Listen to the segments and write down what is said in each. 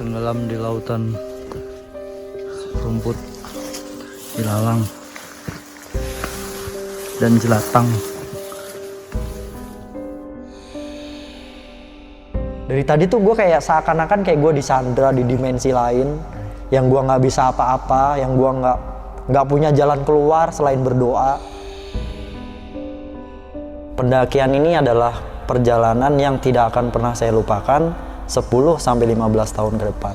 tenggelam di lautan rumput ilalang dan jelatang. Dari tadi tuh gue kayak seakan-akan kayak gue disandra di dimensi lain, yang gue nggak bisa apa-apa, yang gue nggak punya jalan keluar selain berdoa. Pendakian ini adalah perjalanan yang tidak akan pernah saya lupakan 10-15 tahun ke depan.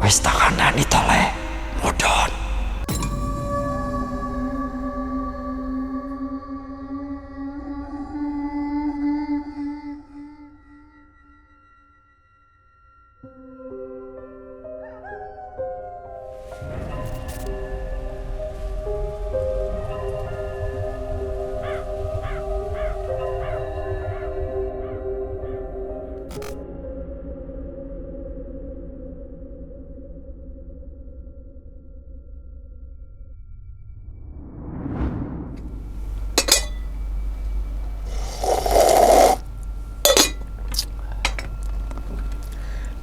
Wis takandani tole, mudon.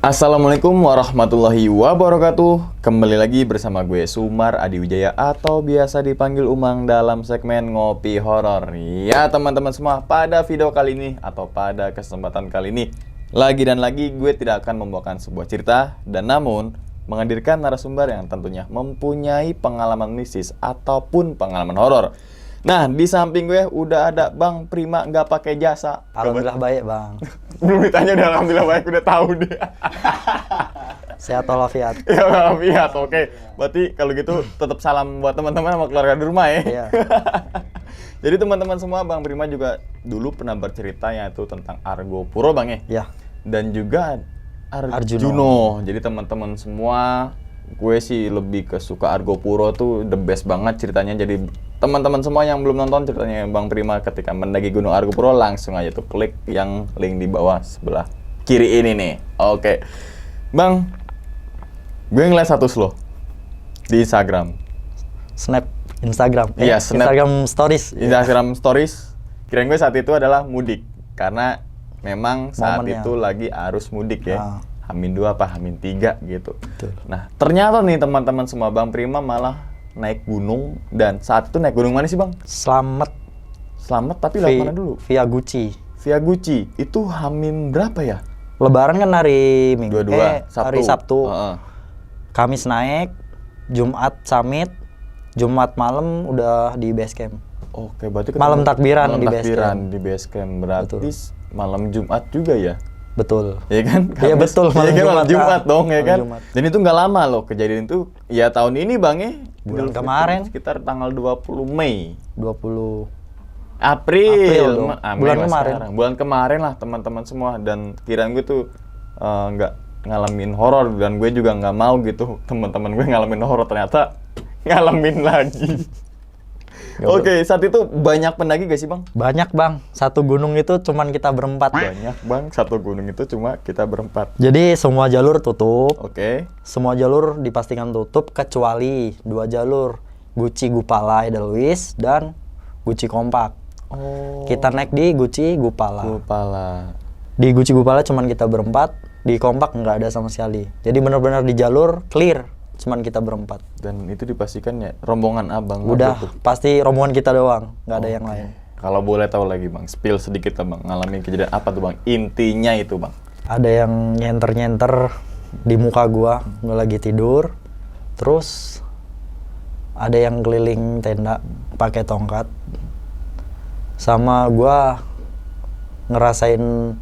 Assalamualaikum warahmatullahi wabarakatuh. Kembali lagi bersama gue Sumar Adi Wijaya atau biasa dipanggil Umang dalam segmen Ngopi Horor. Ya teman-teman semua, pada video kali ini atau pada kesempatan kali ini lagi gue tidak akan membawakan sebuah cerita, dan namun menghadirkan narasumber yang tentunya mempunyai pengalaman mistis ataupun pengalaman horor. Nah, di samping gue udah ada Bang Prima nggak pakai jasa. Alhamdulillah baik, Bang. Belum ditanya udah alhamdulillah baik, udah tahu deh. Sehat walafiat. Ya walafiat, oke. Berarti kalau gitu tetap salam buat teman-teman sama keluarga di rumah ya. Iya. Jadi teman-teman semua, Bang Prima juga dulu pernah bercerita yaitu tentang Argo Puro, Bang ya. Iya. Dan juga Arjuno. Arjuno. Jadi teman-teman semua, gue sih lebih ke suka Argo Puro tuh the best banget ceritanya. Jadi teman-teman semua yang belum nonton ceritanya Bang Prima ketika mendaki Gunung Argo Puro, langsung aja tuh klik yang link di bawah sebelah kiri ini nih. Oke. Bang, gue ngeliat status lo di Instagram. Snap Instagram. Iya, snap. Instagram Stories. Instagram Stories. Kirain gue saat itu adalah mudik karena memang saat momennya itu lagi arus mudik ya. H-2 apa H-3 gitu. Betul. Nah, ternyata nih teman-teman semua, Bang Prima malah naik gunung. Dan saat itu naik gunung mana sih, Bang? Selamat Tapi lewat mana dulu? via Gucci. Via Gucci. Itu H-min berapa ya? Lebaran kan hari Minggu. Hari Sabtu. Kamis naik, Jumat summit, Jumat malam udah di base camp. Oke, berarti malam takbiran malam di base takbiran camp. di base camp. Berarti Betul. malam Jumat juga ya? Betul. Ya kan? Iya betul, malam Jumat dong ya malam kan? Jumat. Dan itu nggak lama loh kejadian itu. Ya tahun ini Bang ya. Bulan Idul Fitri kemarin. Sekitar tanggal 20 Mei. 20 April dong. Mei Bulan lah kemarin. sekarang. Bulan kemarin lah teman-teman semua. Dan kiraan gue tuh nggak ngalamin horor, dan gue juga nggak mau gitu teman-teman gue ngalamin horor, ternyata ngalamin lagi. Oke, saat itu banyak pendaki gak sih, Bang? Banyak, Bang. Satu gunung itu cuman kita berempat. Banyak, Bang. Satu gunung itu cuma kita berempat. Jadi semua jalur tutup. Oke. Semua jalur dipastikan tutup kecuali 2 jalur. Guci Gupala Edelweiss dan Guci Kompak. Oh. Kita naik di Guci Gupala. Gupala. Di Guci Gupala cuman kita berempat, di Kompak nggak ada sama sekali. Jadi benar-benar di jalur clear, cuman kita berempat. Dan itu dipastikan ya rombongan Abang. Udah, tuh. pasti rombongan kita doang, nggak ada yang lain. Kalau boleh tahu lagi, Bang, spill sedikit lah, Bang. Ngalamin kejadian apa tuh, Bang? Intinya itu, Bang. Ada yang nyenter-nyenter di muka gua lagi tidur. Terus ada yang keliling tenda pakai tongkat. Sama gua ngerasain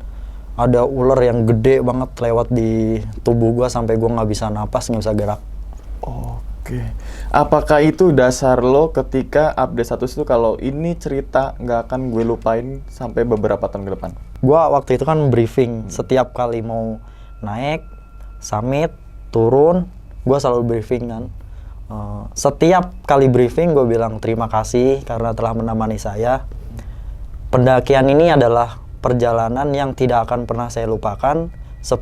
ada ular yang gede banget lewat di tubuh gua sampai gua nggak bisa napas, nggak bisa gerak. Oke. Apakah itu dasar lo ketika update status itu kalau ini cerita nggak akan gue lupain sampai beberapa tahun ke depan? Gua waktu itu kan briefing setiap kali mau naik, summit, turun, gua selalu briefing kan. Setiap kali briefing gue bilang terima kasih karena telah menemani saya. Pendakian ini adalah perjalanan yang tidak akan pernah saya lupakan 10-15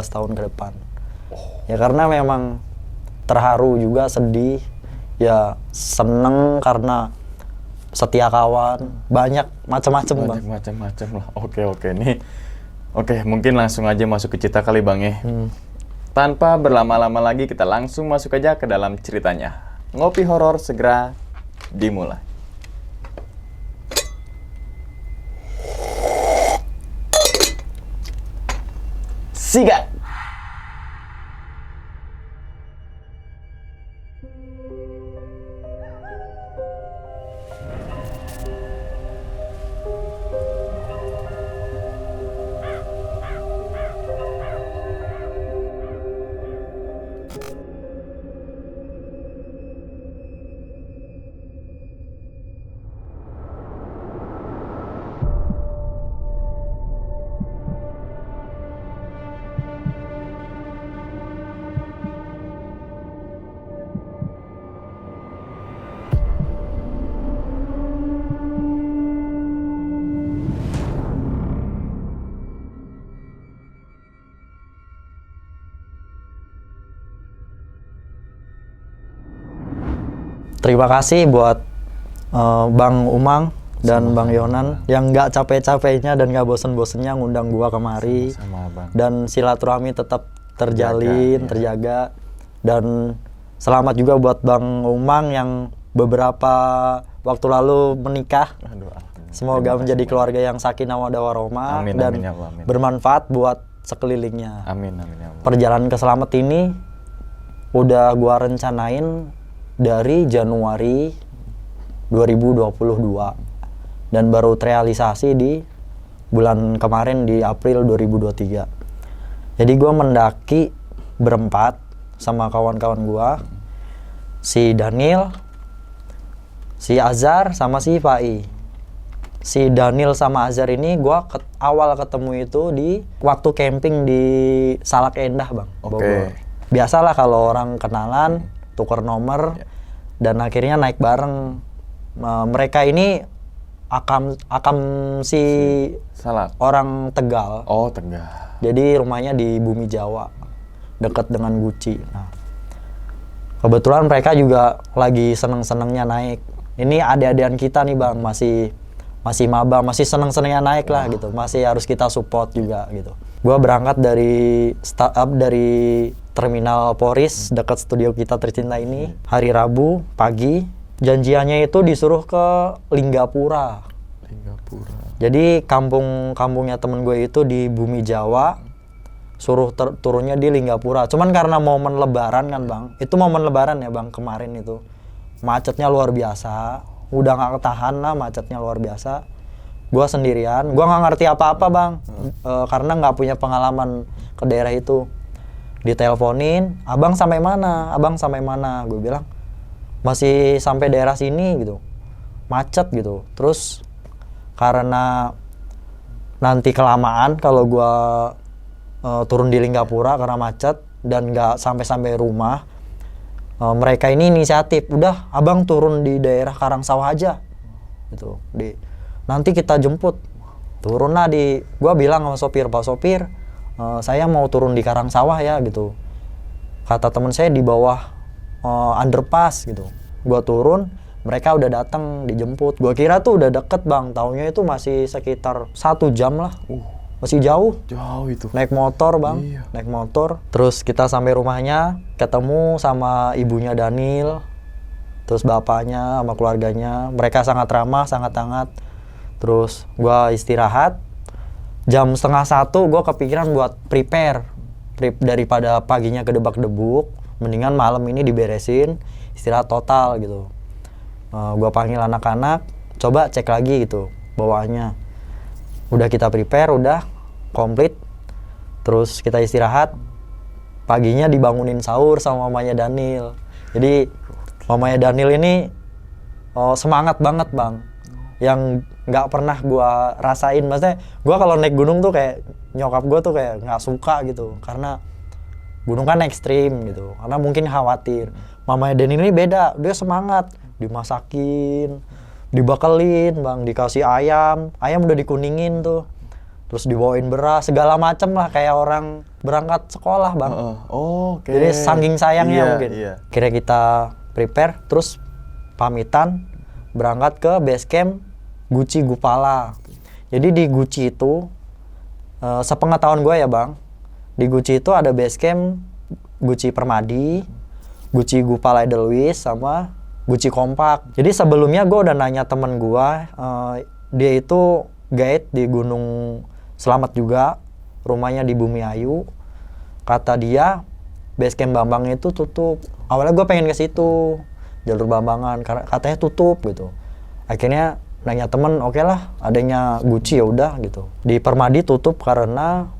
tahun ke depan. Ya karena memang terharu juga, sedih, ya seneng karena setia kawan, banyak macam-macam, Bang. Macam-macam lah. Oke nih. Oke, mungkin langsung aja masuk ke cerita kali Bang ya. Tanpa berlama-lama lagi, kita langsung masuk aja ke dalam ceritanya. Ngopi horor segera dimulai. Siga! Terima kasih buat Bang Umang dan Bang Yonan yang nggak capek-capeknya dan nggak bosen-bosennya ngundang gua kemari. Sama Bang. Dan silaturahmi tetap terjalin, terjaga. Dan selamat juga buat Bang Umang yang beberapa waktu lalu menikah. Aduh, Semoga menjadi keluarga yang sakinah mawaddah warahmah dan amin, ya Allah, amin. bermanfaat buat sekelilingnya. Amin, amin ya Allah. Perjalanan ke Selamet ini udah gua rencanain dari Januari 2022 dan baru terrealisasi di bulan kemarin di April 2023. Jadi gua mendaki berempat sama kawan-kawan gua, si Daniel, si Azhar sama si Fai. Si Daniel sama Azhar ini gua awal ketemu itu di waktu camping di Salak Endah, Bang, Bogor. Biasalah kalau orang kenalan, tuker nomor, dan akhirnya naik bareng. Mereka ini akam si Salak. orang Tegal. Oh, Tegal. Jadi rumahnya di Bumi Jawa, dekat dengan Guci. Nah, kebetulan mereka juga lagi seneng-senengnya naik. Ini adik-adikan kita nih Bang, masih maba, masih seneng-senengnya naik lah gitu. Masih harus kita support juga gitu. Gua berangkat dari startup dari Terminal Poris dekat studio kita tercinta ini hari Rabu pagi. Janjiannya itu disuruh ke Linggapura. Jadi kampungnya temen gue itu di Bumi Jawa, suruh turunnya di Linggapura. Cuman karena momen Lebaran kan Bang, itu momen Lebaran ya Bang kemarin itu macetnya luar biasa. Udah nggak ketahan lah, macetnya luar biasa. Gua sendirian, gua nggak ngerti apa-apa Bang, karena nggak punya pengalaman ke daerah itu. Diteleponin, abang sampai mana? Gue bilang masih sampai daerah sini gitu, macet gitu. Terus karena nanti kelamaan kalau gua turun di Linggapura karena macet dan nggak sampai rumah, mereka ini inisiatif, udah abang turun di daerah Karangsawah aja gitu, nanti kita jemput. Turunlah gua bilang sama sopir, Pak Sopir, saya mau turun di Karangsawah ya gitu. Kata teman saya di bawah underpass gitu. Gua turun, mereka udah datang dijemput. Gua kira tuh udah deket Bang, taunya itu masih sekitar 1 jam lah. Masih jauh. Jauh itu. Naik motor Bang, Iya. naik motor. Terus kita sampai rumahnya, ketemu sama ibunya Daniel, terus bapaknya sama keluarganya. Mereka sangat ramah, sangat hangat. Terus gua istirahat. Jam 12:30 gue kepikiran buat prepare daripada paginya kedebak-debuk, mendingan malam ini diberesin, istirahat total gitu. Gue panggil anak-anak, coba cek lagi gitu bawaannya. Udah kita prepare, udah komplit. Terus kita istirahat, paginya dibangunin sahur sama mamanya Daniel. Jadi mamanya Daniel ini semangat banget Bang, yang nggak pernah gue rasain. Maksudnya gue kalau naik gunung tuh kayak nyokap gue tuh kayak nggak suka gitu, karena gunung kan ekstrim gitu, karena mungkin khawatir. Mamanya Daniel ini beda, dia semangat, dimasakin, dibakelin Bang, dikasih ayam udah dikuningin tuh, terus dibawain beras segala macem lah kayak orang berangkat sekolah Bang. Oke. Jadi saking sayangnya mungkin. Iya. Kira kita prepare, terus pamitan berangkat ke base camp Guci Gupala. Jadi di Guci itu sepengetahuan gue ya bang, di Gucci itu ada base camp Gucci Permadi, Gucci Gupala Edelweiss, sama Gucci Kompak. Jadi sebelumnya gue udah nanya temen gue, dia itu guide di Gunung Selamat juga, rumahnya di Bumi Ayu. Kata dia base camp Bambang itu tutup. Awalnya gue pengen ke situ, jalur Bambangan, karena katanya tutup gitu. Akhirnya nanya temen, oke lah, adanya Gucci ya udah gitu. Di Permadi tutup karena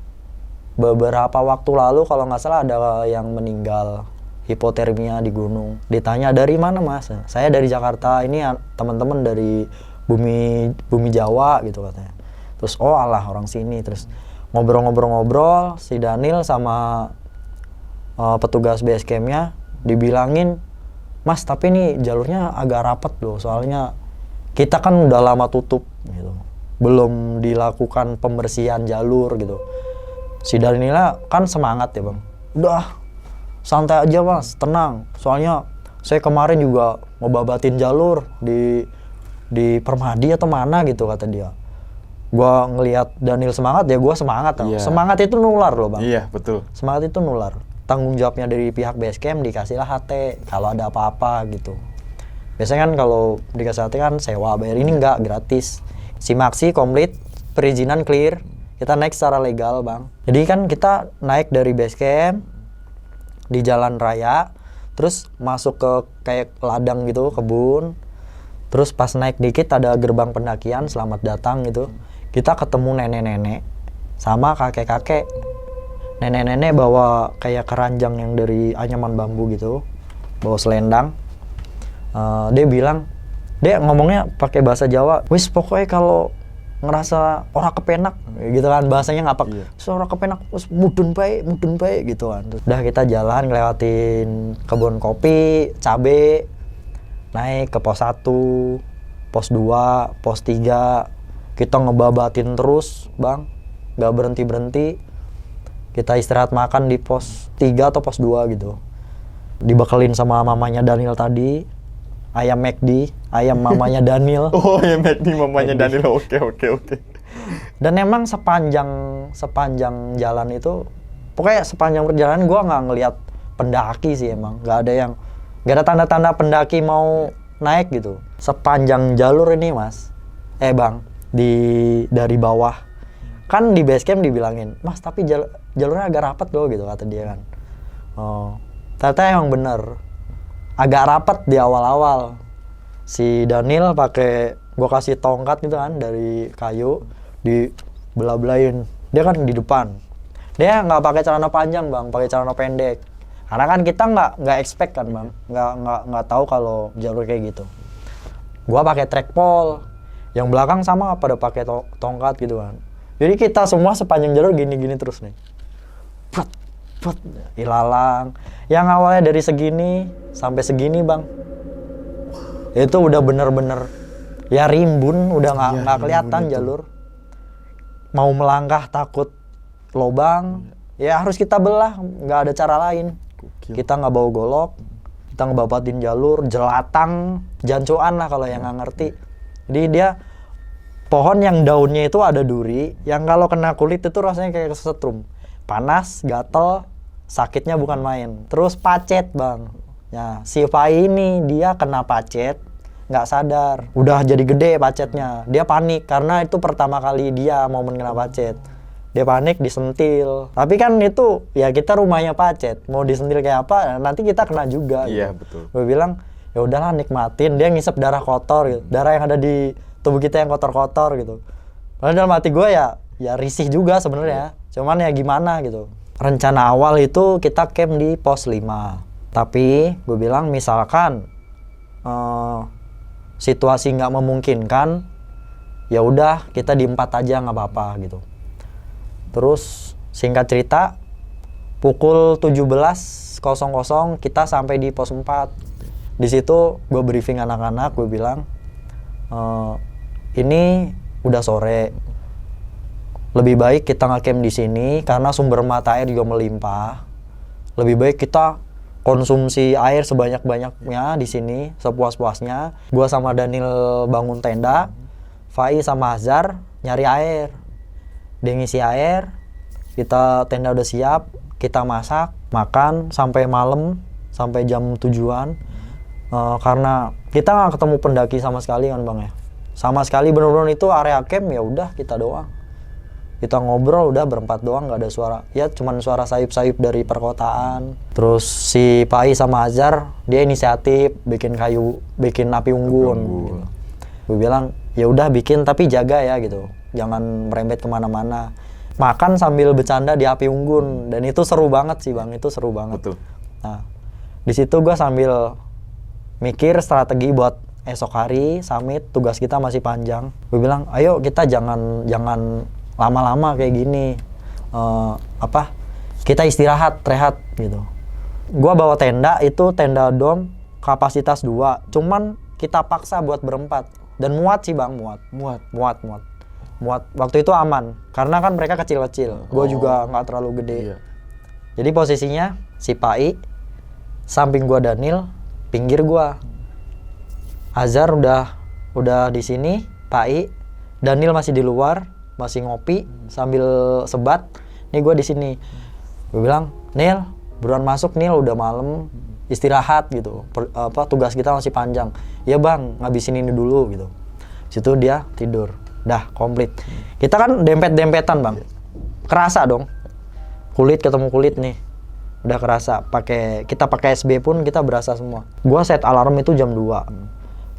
beberapa waktu lalu kalau nggak salah ada yang meninggal hipotermia di gunung. Ditanya dari mana mas? Saya dari Jakarta, ini teman-teman dari bumi Jawa gitu katanya. Terus oh alah orang sini. Terus ngobrol-ngobrol si Daniel sama petugas base campnya dibilangin, mas tapi ini jalurnya agak rapat loh, soalnya kita kan udah lama tutup gitu, belum dilakukan pembersihan jalur gitu. Si Daniela kan semangat ya bang, udah santai aja mas, tenang, soalnya saya kemarin juga mau babatin jalur di Permadi atau mana gitu kata dia. Gua ngelihat Daniel semangat ya gua semangat. Yeah. Semangat itu nular loh bang. Iya yeah, betul. Semangat itu nular. Tanggung jawabnya dari pihak base camp dikasihlah HT kalau ada apa-apa gitu. Biasanya kan kalau dikasih HT kan sewa, bayar, ini enggak, gratis. Simaksi komplit, perizinan clear, kita naik secara legal bang. Jadi kan kita naik dari base camp di jalan raya, terus masuk ke kayak ladang gitu, kebun. Terus pas naik dikit ada gerbang pendakian, selamat datang gitu. Kita ketemu nenek-nenek sama kakek-kakek. Nenek-nenek bawa kayak keranjang yang dari anyaman bambu gitu, bawa selendang. Dia bilang, dia ngomongnya pakai bahasa Jawa, wis pokoknya kalau ngerasa orang kepenak gitu kan, bahasanya ngapak. Iya. Orang kepenak mudun bae gitu kan. Udah kita jalan ngelewatin kebun kopi, cabe, naik ke pos 1, pos 2, pos 3. Kita ngebabatin terus bang, gak berhenti-berhenti. Kita istirahat makan di pos 3 atau pos 2 gitu. Dibekelin sama mamanya Daniel tadi, ayam McD, ayam mamanya Daniel. Oh ya McD mamanya Daniel, oke. Dan emang sepanjang jalan itu, pokoknya sepanjang perjalanan gue nggak ngelihat pendaki sih emang, nggak ada tanda-tanda pendaki mau naik gitu. Sepanjang jalur ini mas, bang, dari bawah kan di base camp dibilangin, mas tapi jalurnya agak rapat loh gitu kata dia kan. Oh, ternyata emang bener, agak rapat di awal-awal. Si Daniel pakai, gue kasih tongkat gitu kan dari kayu, dibelah-belahin. Dia kan di depan, dia nggak pakai celana panjang bang, pakai celana pendek. Karena kan kita nggak expect kan bang, nggak tahu kalau jalur kayak gitu. Gua pakai track pole, yang belakang sama pada pakai tongkat gitu kan. Jadi kita semua sepanjang jalur gini-gini terus nih, put, ilalang. Yang awalnya dari segini sampai segini bang, itu udah bener-bener ya rimbun, udah nggak kelihatan jalur. Mau melangkah takut lobang, ya harus kita belah, nggak ada cara lain. Kita nggak bawa golok, kita ngebabatin jalur, jelatang, jancuan lah kalau yang nggak ngerti. Jadi dia pohon yang daunnya itu ada duri, yang kalau kena kulit itu rasanya kayak kesetrum, panas, gatel, sakitnya bukan main. Terus pacet bang, ya si Fai ini dia kena pacet, nggak sadar, udah jadi gede pacetnya. Dia panik karena itu pertama kali dia momen kena pacet. Dia panik, disentil. Tapi kan itu ya kita rumahnya pacet, mau disentil kayak apa nanti kita kena juga. Iya gitu. betul. Gue bilang ya udahlah nikmatin. Dia ngisep darah kotor gitu, darah yang ada di tubuh kita yang kotor-kotor gitu. Padahal dalam hati gue ya risih juga sebenarnya. Cuman ya gimana gitu. Rencana awal itu kita camp di pos 5. Tapi gue bilang misalkan situasi nggak memungkinkan, ya udah kita di 4 aja nggak apa-apa gitu. Terus singkat cerita, pukul 17.00 kita sampai di pos 4. Di situ gue briefing anak-anak, gue bilang ini udah sore, lebih baik kita nge-camp di sini karena sumber mata air juga melimpah. Lebih baik kita konsumsi air sebanyak-banyaknya di sini, sepuas-puasnya. Gua sama Daniel bangun tenda, Fai sama Azhar nyari air. dia ngisi air, kita tenda udah siap, kita masak, makan sampai malam, sampai jam 7-an. Karena kita nggak ketemu pendaki sama sekali kan bang ya, sama sekali bener-bener itu area camp ya udah kita doang. Kita ngobrol udah berempat doang, nggak ada suara, ya cuman suara sayup-sayup dari perkotaan. Terus si Pai sama Azhar dia inisiatif bikin kayu, bikin api unggun. Gitu. Gue bilang ya udah bikin tapi jaga ya gitu, jangan merembet kemana-mana. Makan sambil bercanda di api unggun dan itu seru banget sih bang, itu seru banget. Betul. Nah di situ gue sambil mikir strategi buat esok hari summit, tugas kita masih panjang. Gue bilang ayo kita jangan lama-lama kayak gini, kita istirahat, rehat gitu. Gue bawa tenda, itu tenda dom kapasitas 2, cuman kita paksa buat berempat dan muat sih bang, muat. Waktu itu aman karena kan mereka kecil-kecil, gue juga nggak terlalu gede. Iya. Jadi posisinya si Pai samping gue Daniel, pinggir gue Azhar udah di sini, Pai, Daniel masih di luar, masih ngopi sambil sebat. Nih gue di sini. Gue bilang, "Nil, buruan masuk Nil, udah malam, istirahat gitu. Tugas kita masih panjang." "Ya bang, ngabisin ini dulu gitu." Situ dia tidur. Dah komplit. Kita kan dempet-dempetan bang, kerasa dong. Kulit ketemu kulit nih, udah kerasa. Kita pakai SB pun kita berasa semua. Gua set alarm itu jam 2.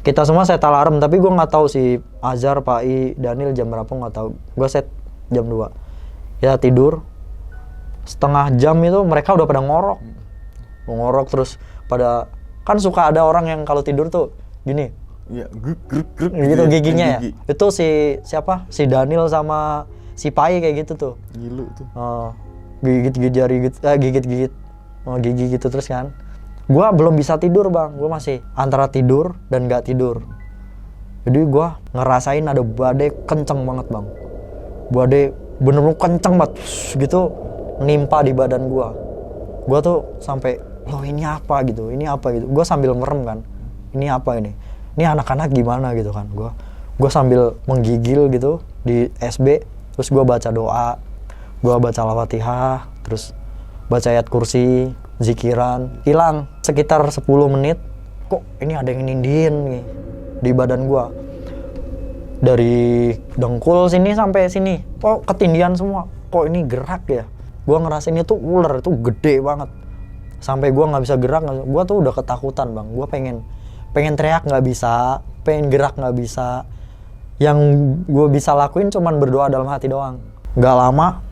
Kita semua set alarm, tapi gua nggak tahu si Azhar, Pai, Daniel jam berapa nggak tahu. Gua set jam 2. Ya tidur. Setengah jam itu mereka udah pada ngorok terus pada, kan suka ada orang yang kalau tidur tuh gini. Iya, gruk Gitu giginya ya. Itu si Daniel sama si Pai kayak gitu tuh. Ngilu tuh. Gigit jari gitu, gigit gigi gitu terus kan. Gua belum bisa tidur bang, gua masih antara tidur dan nggak tidur. Jadi gua ngerasain ada badai kenceng banget bang. Badai bener-bener kenceng banget gitu, nimpa di badan gua. Gua tuh sampai, loh ini apa gitu. Gua sambil merem kan. Ini apa ini? Ini anak-anak gimana gitu kan. Gua sambil menggigil gitu di SB, terus gua baca doa, gua baca Al-Fatihah, terus baca ayat kursi, zikiran. Hilang sekitar 10 menit, kok ini ada yang nindihin nih di badan gua. Dari dengkul sini sampai sini, kok ketindihan semua. Kok ini gerak ya? Gua ngerasain itu ular, itu gede banget. Sampai gua nggak bisa gerak, gua tuh udah ketakutan bang. Gua pengen teriak nggak bisa, pengen gerak nggak bisa. Yang gue bisa lakuin cuman berdoa dalam hati doang. Nggak lama,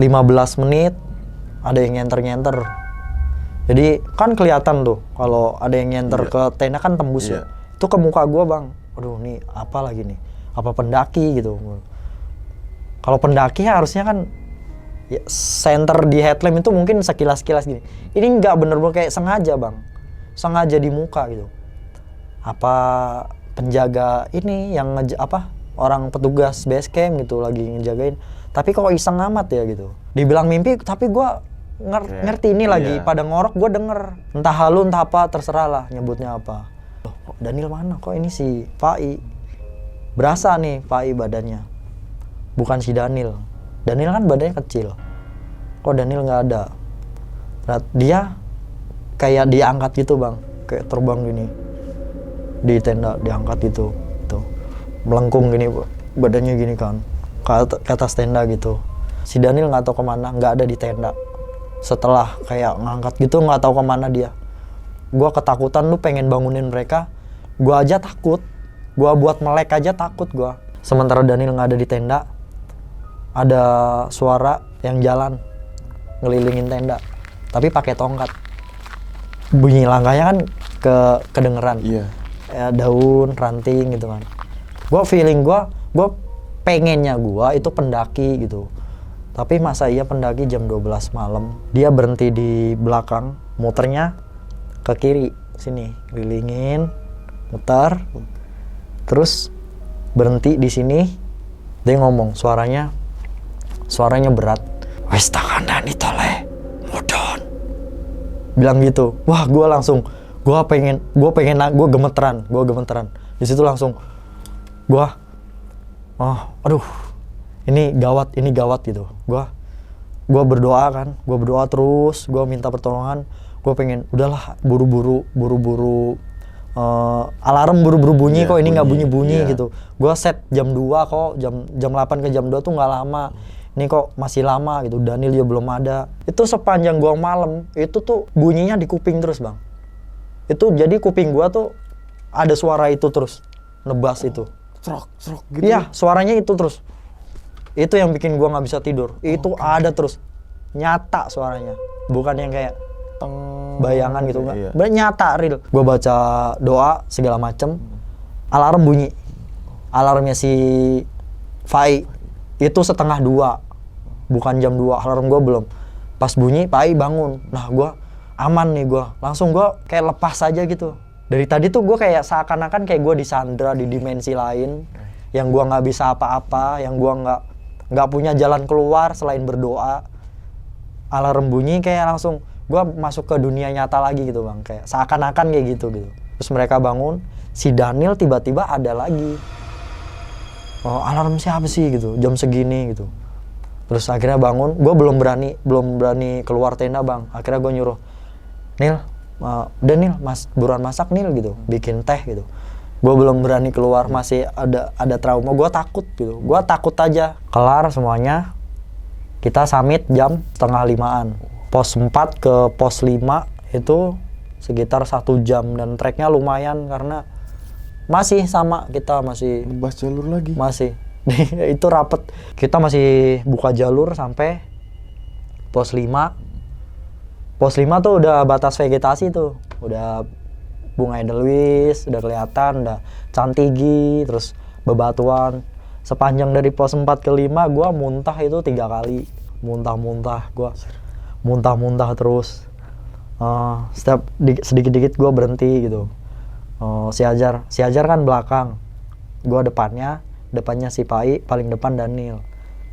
15 menit ada yang nyenter. Jadi kan kelihatan tuh kalau ada yang nyenter ke tenda kan tembus ya. Itu ke muka gue bang. Aduh nih apa lagi nih? Apa pendaki gitu? Kalau pendaki harusnya kan ya, center di headlamp itu mungkin sekilas-kilas gini. Ini nggak bener-bener kayak sengaja bang. Sengaja di muka gitu. Apa penjaga ini yang orang petugas base camp gitu lagi ngejagain, tapi kok iseng amat ya gitu. Dibilang mimpi tapi gua ngerti ini lagi pada ngorok, gua denger entah halu entah apa, terserah lah nyebutnya apa. Loh, kok Daniel mana? Kok ini si Pai? Berasa nih Pai badannya, bukan si Daniel kan badannya kecil. Kok Daniel nggak ada? Dia kayak diangkat gitu bang, kayak terbang gini di tenda, diangkat gitu, tuh melengkung gini, badannya gini kan, ke atas tenda gitu. Si Daniel nggak tahu kemana, nggak ada di tenda. Setelah kayak ngangkat gitu, nggak tahu kemana dia. Gua ketakutan, lu pengen bangunin mereka, gua aja takut, gua buat melek aja takut gua. Sementara Daniel nggak ada di tenda, ada suara yang jalan ngelilingin tenda, tapi pakai tongkat. Bunyi langkahnya kan kedengeran. Iya. Ya, daun, ranting gitu kan. Gua feeling gua pengennya gua itu pendaki gitu. Tapi masa iya pendaki jam 12 malam. Dia berhenti di belakang, muternya ke kiri sini, kelilingin, muter. Terus berhenti di sini. Dia ngomong, suaranya berat. Wes takandani toleh, mudon. Bilang gitu. Wah, gue gemeteran. Di situ langsung aduh, ini gawat gitu. Gua berdoa kan, gua berdoa terus, gua minta pertolongan. Gua pengen udahlah buru-buru alarm buru-buru bunyi kok ini nggak bunyi-bunyi gitu. Gua set jam 2 kok, jam 8 ke jam 2 tuh nggak lama. Ini kok masih lama gitu, Daniel ya belum ada. Itu sepanjang gua malam, itu tuh bunyinya di kuping terus, Bang. Itu jadi kuping gua tuh ada suara itu terus, nebas itu. Srok gitu. Iya, suaranya itu terus. Itu yang bikin gua nggak bisa tidur. Itu ada terus, nyata suaranya, bukan yang kayak bayangan gitu, enggak. Iya. Nyata, real. Gua baca doa segala macem, alarm bunyi. Alarmnya si Fai itu 1:30, bukan jam 2. Alarm gua belum. Pas bunyi, Fai bangun. Nah, gua aman nih gua. Langsung gua kayak lepas aja gitu. Dari tadi tuh gue kayak seakan-akan kayak gue disandra di dimensi lain, yang gue nggak bisa apa-apa, yang gue nggak punya jalan keluar selain berdoa. Alarm bunyi kayak langsung gue masuk ke dunia nyata lagi gitu, Bang, kayak seakan-akan kayak gitu. Terus mereka bangun, si Daniel tiba-tiba ada lagi. Oh, alarm siapa sih gitu, jam segini gitu. Terus akhirnya bangun, gue belum berani keluar tenda, Bang. Akhirnya gue nyuruh, Nil, udah Nil, buruan masak Nil gitu, bikin teh gitu. Gue belum berani keluar, masih ada trauma, gue takut gitu. Gue takut aja. Kelar semuanya, kita summit jam 4:30-an. Pos 4 ke pos 5 itu sekitar 1 jam, dan treknya lumayan karena masih sama, kita masih Ngebahas jalur lagi. masih itu rapet. Kita masih buka jalur sampai pos 5. Pos 5 tuh udah batas vegetasi tuh, udah bunga edelweiss, udah kelihatan, udah cantigi, terus bebatuan. Sepanjang dari pos 4 ke 5 gue muntah itu 3 kali, muntah terus. Setiap sedikit-dikit gue berhenti gitu. Si Ajar kan belakang, gue depannya si Pai, paling depan Daniel.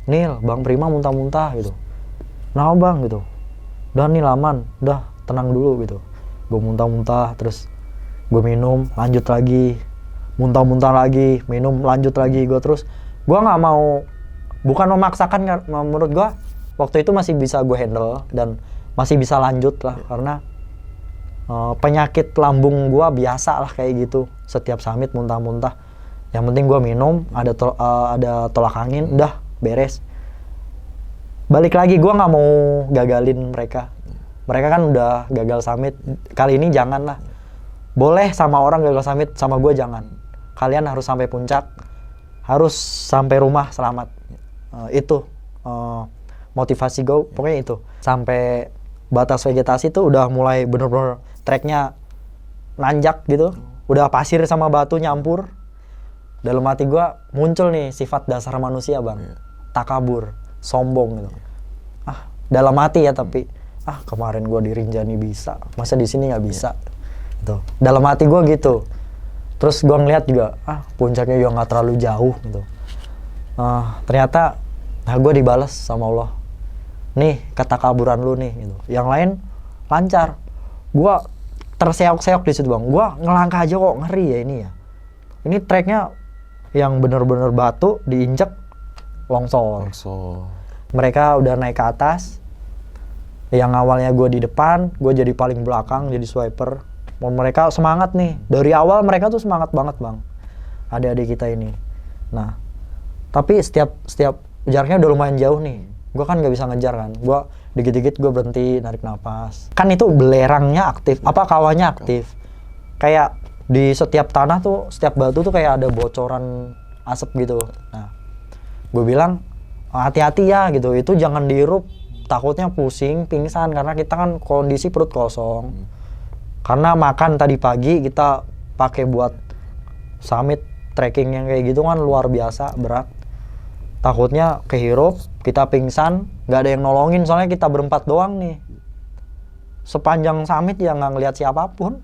Nil, Bang Prima muntah-muntah gitu. Nah Bang gitu. Udah nih aman, udah tenang dulu gitu. Gue muntah-muntah, terus gue minum, lanjut lagi, muntah-muntah lagi, minum, lanjut lagi. Gue nggak mau, bukan memaksakan, menurut gue waktu itu masih bisa gue handle dan masih bisa lanjut lah, karena penyakit lambung gue biasa lah kayak gitu. Setiap summit muntah-muntah, yang penting gue minum, ada tolak angin, udah beres. Balik lagi, gue nggak mau gagalin mereka. Mereka kan udah gagal summit. Kali ini jangan lah. Boleh sama orang gagal summit, sama gue jangan. Kalian harus sampai puncak, harus sampai rumah selamat. Itu motivasi gue, pokoknya itu. Sampai batas vegetasi tuh udah mulai bener-bener treknya nanjak gitu. Udah pasir sama batu nyampur. Dalam hati gue muncul nih sifat dasar manusia, Bang. Takabur, sombong gitu. Dalam hati ya, tapi kemarin gue di Rinjani bisa, masa di sini nggak bisa. Gitu. Dalam hati gue gitu. Terus gue ngeliat juga, puncaknya juga nggak terlalu jauh gitu. Ternyata gue dibalas sama Allah. Nih ketakaburan lu nih gitu. Yang lain lancar. Gue terseok-seok di situ, Bang. Gue ngelangkah aja kok ngeri ya ini ya. Ini treknya yang bener-bener batu, diinjek longsor. Mereka udah naik ke atas. Yang awalnya gue di depan, gue jadi paling belakang, jadi swiper. Mereka semangat nih. Dari awal mereka tuh semangat banget, Bang. Adik-adik kita ini. Nah, tapi setiap jaraknya udah lumayan jauh nih. Gue kan nggak bisa ngejar kan. Gue dikit-dikit gue berhenti, narik napas. Kan itu belerangnya aktif, kawahnya aktif. Kayak di setiap tanah tuh, setiap batu tuh kayak ada bocoran asap gitu. Nah, gue bilang hati-hati ya gitu. Itu jangan dihirup. Takutnya pusing, pingsan, karena kita kan kondisi perut kosong. Karena makan tadi pagi kita pakai buat summit trekking yang kayak gitu kan luar biasa berat. Takutnya kehirup, kita pingsan, nggak ada yang nolongin soalnya kita berempat doang nih. Sepanjang summit ya nggak ngeliat siapapun.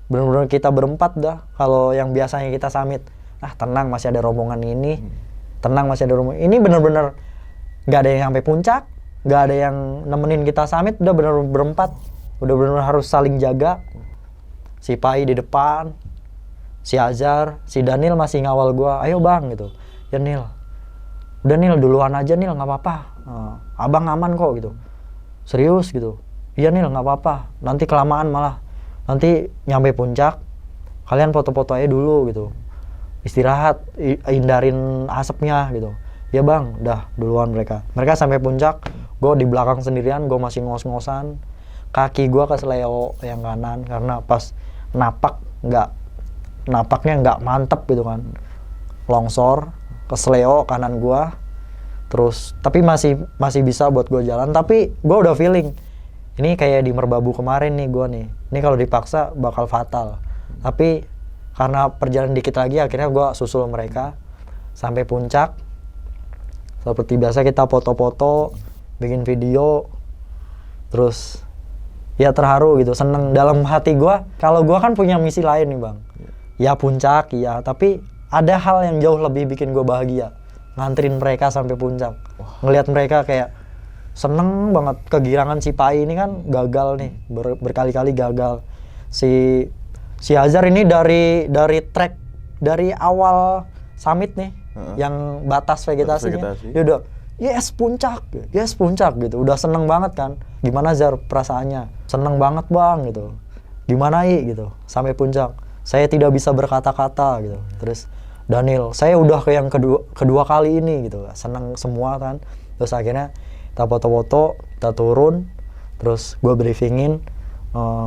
Bener-bener kita berempat dah. Kalau yang biasanya kita summit, tenang masih ada rombongan ini, tenang masih ada rombongan ini, bener-bener nggak ada yang sampai puncak. Gak ada yang nemenin kita summit, udah bener-bener berempat. Udah bener-bener harus saling jaga. Si Pai di depan, si Azhar, si Daniel masih ngawal gue, ayo Bang gitu. Ya Nil, udah Nil duluan aja Nil, nggak apa-apa, abang aman kok gitu. Serius gitu, iya Nil nggak apa-apa, nanti kelamaan malah, nanti nyampe puncak kalian foto-foto aja dulu gitu, istirahat, hindarin asapnya gitu. Ya bang, udah duluan mereka sampai puncak, gue di belakang sendirian, gue masih ngos-ngosan, kaki gue kesleo yang kanan karena pas napaknya nggak mantep gitu kan, longsor kesleo kanan gue. Terus tapi masih bisa buat gue jalan, tapi gue udah feeling ini kayak di Merbabu kemarin nih, gue nih ini kalau dipaksa bakal fatal. Tapi karena perjalanan dikit lagi akhirnya gue susul mereka sampai puncak. Seperti biasa kita foto-foto, bikin video, terus ya terharu gitu, seneng dalam hati gue. Kalau gue kan punya misi lain nih bang, ya puncak ya, tapi ada hal yang jauh lebih bikin gue bahagia, nganterin mereka sampai puncak. Ngelihat mereka kayak seneng banget. Kegirangan Cipai ini kan gagal nih, berkali-kali gagal. Si Azhar ini dari trek dari awal summit nih, yang batas vegetasinya, dia udah yes puncak gitu, udah seneng banget kan. Gimana Zar perasaannya? Seneng banget bang gitu. Gimana gitu sampai puncak? Saya tidak bisa berkata-kata gitu. Terus Daniel, saya udah ke yang kedua kali ini gitu, seneng semua kan. Terus akhirnya kita foto-foto, kita turun, terus gue briefingin,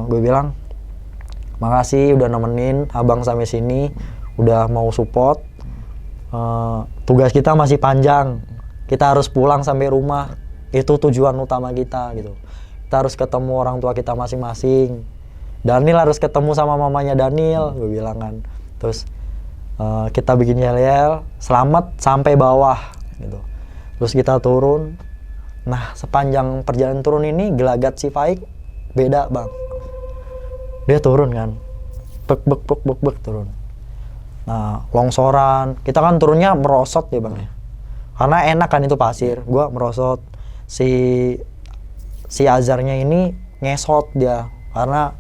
gue bilang makasih udah nemenin abang sampai sini, udah mau support. Tugas kita masih panjang, kita harus pulang sampai rumah, itu tujuan utama kita gitu. Kita harus ketemu orang tua kita masing-masing. Daniel harus ketemu sama mamanya Daniel, gue bilang kan. Terus kita bikin yel-yel, selamat sampai bawah gitu. Terus kita turun. Nah sepanjang perjalanan turun ini gelagat si Faik beda bang. Dia turun kan, bek turun. Nah longsoran, kita kan turunnya merosot ya bang ya, karena enak kan itu pasir. Gua merosot, si Azharnya ini ngesot dia karena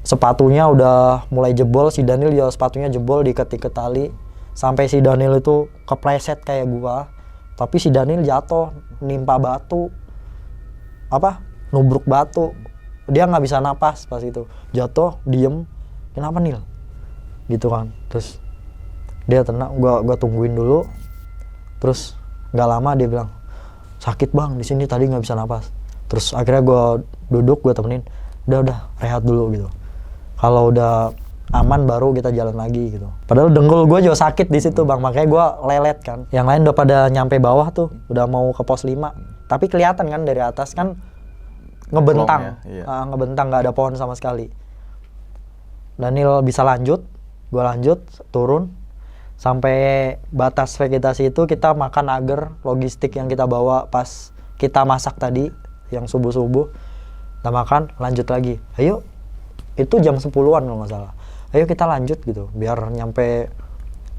sepatunya udah mulai jebol. Si Daniel juga sepatunya jebol, diikat-ikat tali sampai si Daniel itu kepleset kayak gua, tapi si Daniel jatuh nimpa batu, nubruk batu, dia nggak bisa napas pas itu, jatuh diem. Kenapa Nil gitu kan. Terus dia tenang, gua tungguin dulu. Terus nggak lama dia bilang sakit bang di sini, tadi nggak bisa napas. Terus akhirnya gua duduk, gua temenin, udah rehat dulu gitu, kalau udah aman baru kita jalan lagi gitu. Padahal dengkul gue juga sakit di situ bang, makanya gue lelet kan. Yang lain udah pada nyampe bawah tuh, udah mau ke pos 5, tapi kelihatan kan dari atas kan ngebentang, ngebentang, nggak ada pohon sama sekali. Daniel bisa lanjut, gue lanjut turun sampai batas vegetasi itu. Kita makan agar logistik yang kita bawa pas kita masak tadi yang subuh-subuh, kita makan, lanjut lagi. Ayo, itu jam 10-an kalau nggak salah. Ayo kita lanjut gitu, biar nyampe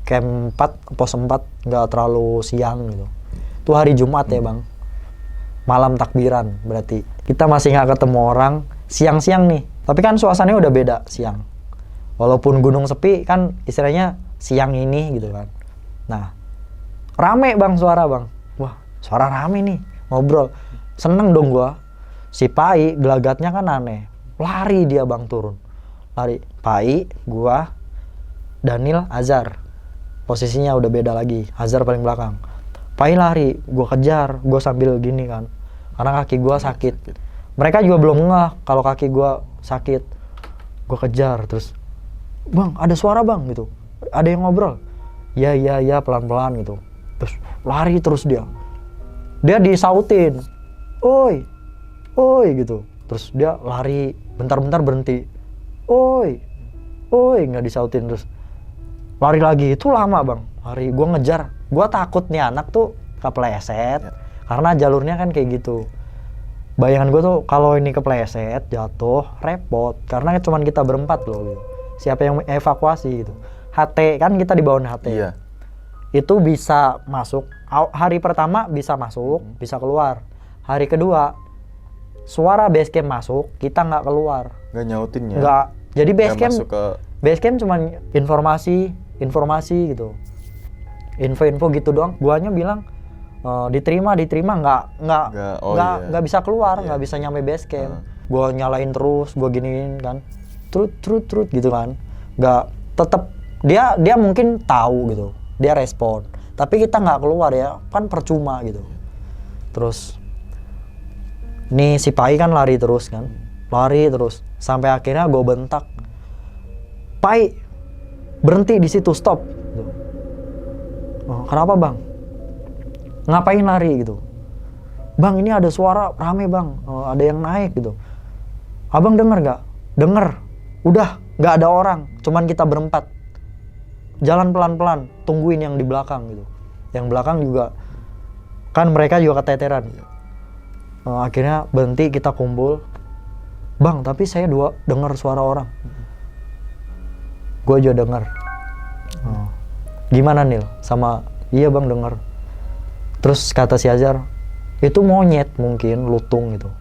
camp 4, pos 4 nggak terlalu siang gitu. Itu hari Jumat ya bang, malam takbiran berarti. Kita masih nggak ketemu orang, siang-siang nih. Tapi kan suasananya udah beda siang. Walaupun gunung sepi kan istilahnya siang ini gitu kan. Nah, rame bang suara bang. Wah, suara rame nih, ngobrol. Seneng dong gua. Si Pai gelagatnya kan aneh. Lari dia bang turun. Lari. Pai, gua, Daniel, Azhar. Posisinya udah beda lagi. Azhar paling belakang. Pai lari, gua kejar. Gua sambil gini kan, karena kaki gua sakit. Mereka juga belum ngeh kalau kaki gua sakit. Gua kejar terus, bang ada suara bang gitu, ada yang ngobrol. Ya pelan-pelan gitu. Terus lari terus dia disautin, oi gitu. Terus dia lari, bentar-bentar berhenti, oi nggak disautin. Terus lari lagi, itu lama bang lari. Gue ngejar, gue takut nih anak tuh kepleset karena jalurnya kan kayak gitu. Bayangan gue tuh kalau ini kepleset jatuh repot, karena cuman kita berempat loh gitu. Siapa yang evakuasi gitu. HT kan kita di bawah HT. Iya. Itu bisa masuk hari pertama, bisa masuk, bisa keluar. Hari kedua suara base camp masuk, kita nggak keluar. Nggak nyautin ya? Nggak. Jadi base camp cuma informasi gitu. Info gitu doang. Guanya bilang diterima oh iya. nggak bisa keluar, Iya. nggak bisa nyampe base camp. Gue nyalain terus, gue giniin kan, trut gitu kan, nggak, tetep dia mungkin tahu gitu, dia respon, tapi kita nggak keluar ya kan percuma gitu. Terus nih si Pai kan lari terus sampai akhirnya gue bentak, Pai berhenti di situ, stop gitu. Oh, kenapa bang? Ngapain lari gitu? Bang, ini ada suara rame bang, ada yang naik gitu. Abang denger gak? Denger. Udah, gak ada orang, cuman kita berempat. Jalan pelan-pelan, tungguin yang di belakang gitu. Yang belakang juga, kan mereka juga keteteran. Akhirnya berhenti, kita kumpul. Bang, tapi saya denger suara orang. Gue juga denger. Gimana Nil? Sama, iya bang denger. Terus kata si Azhar, itu monyet mungkin, lutung gitu.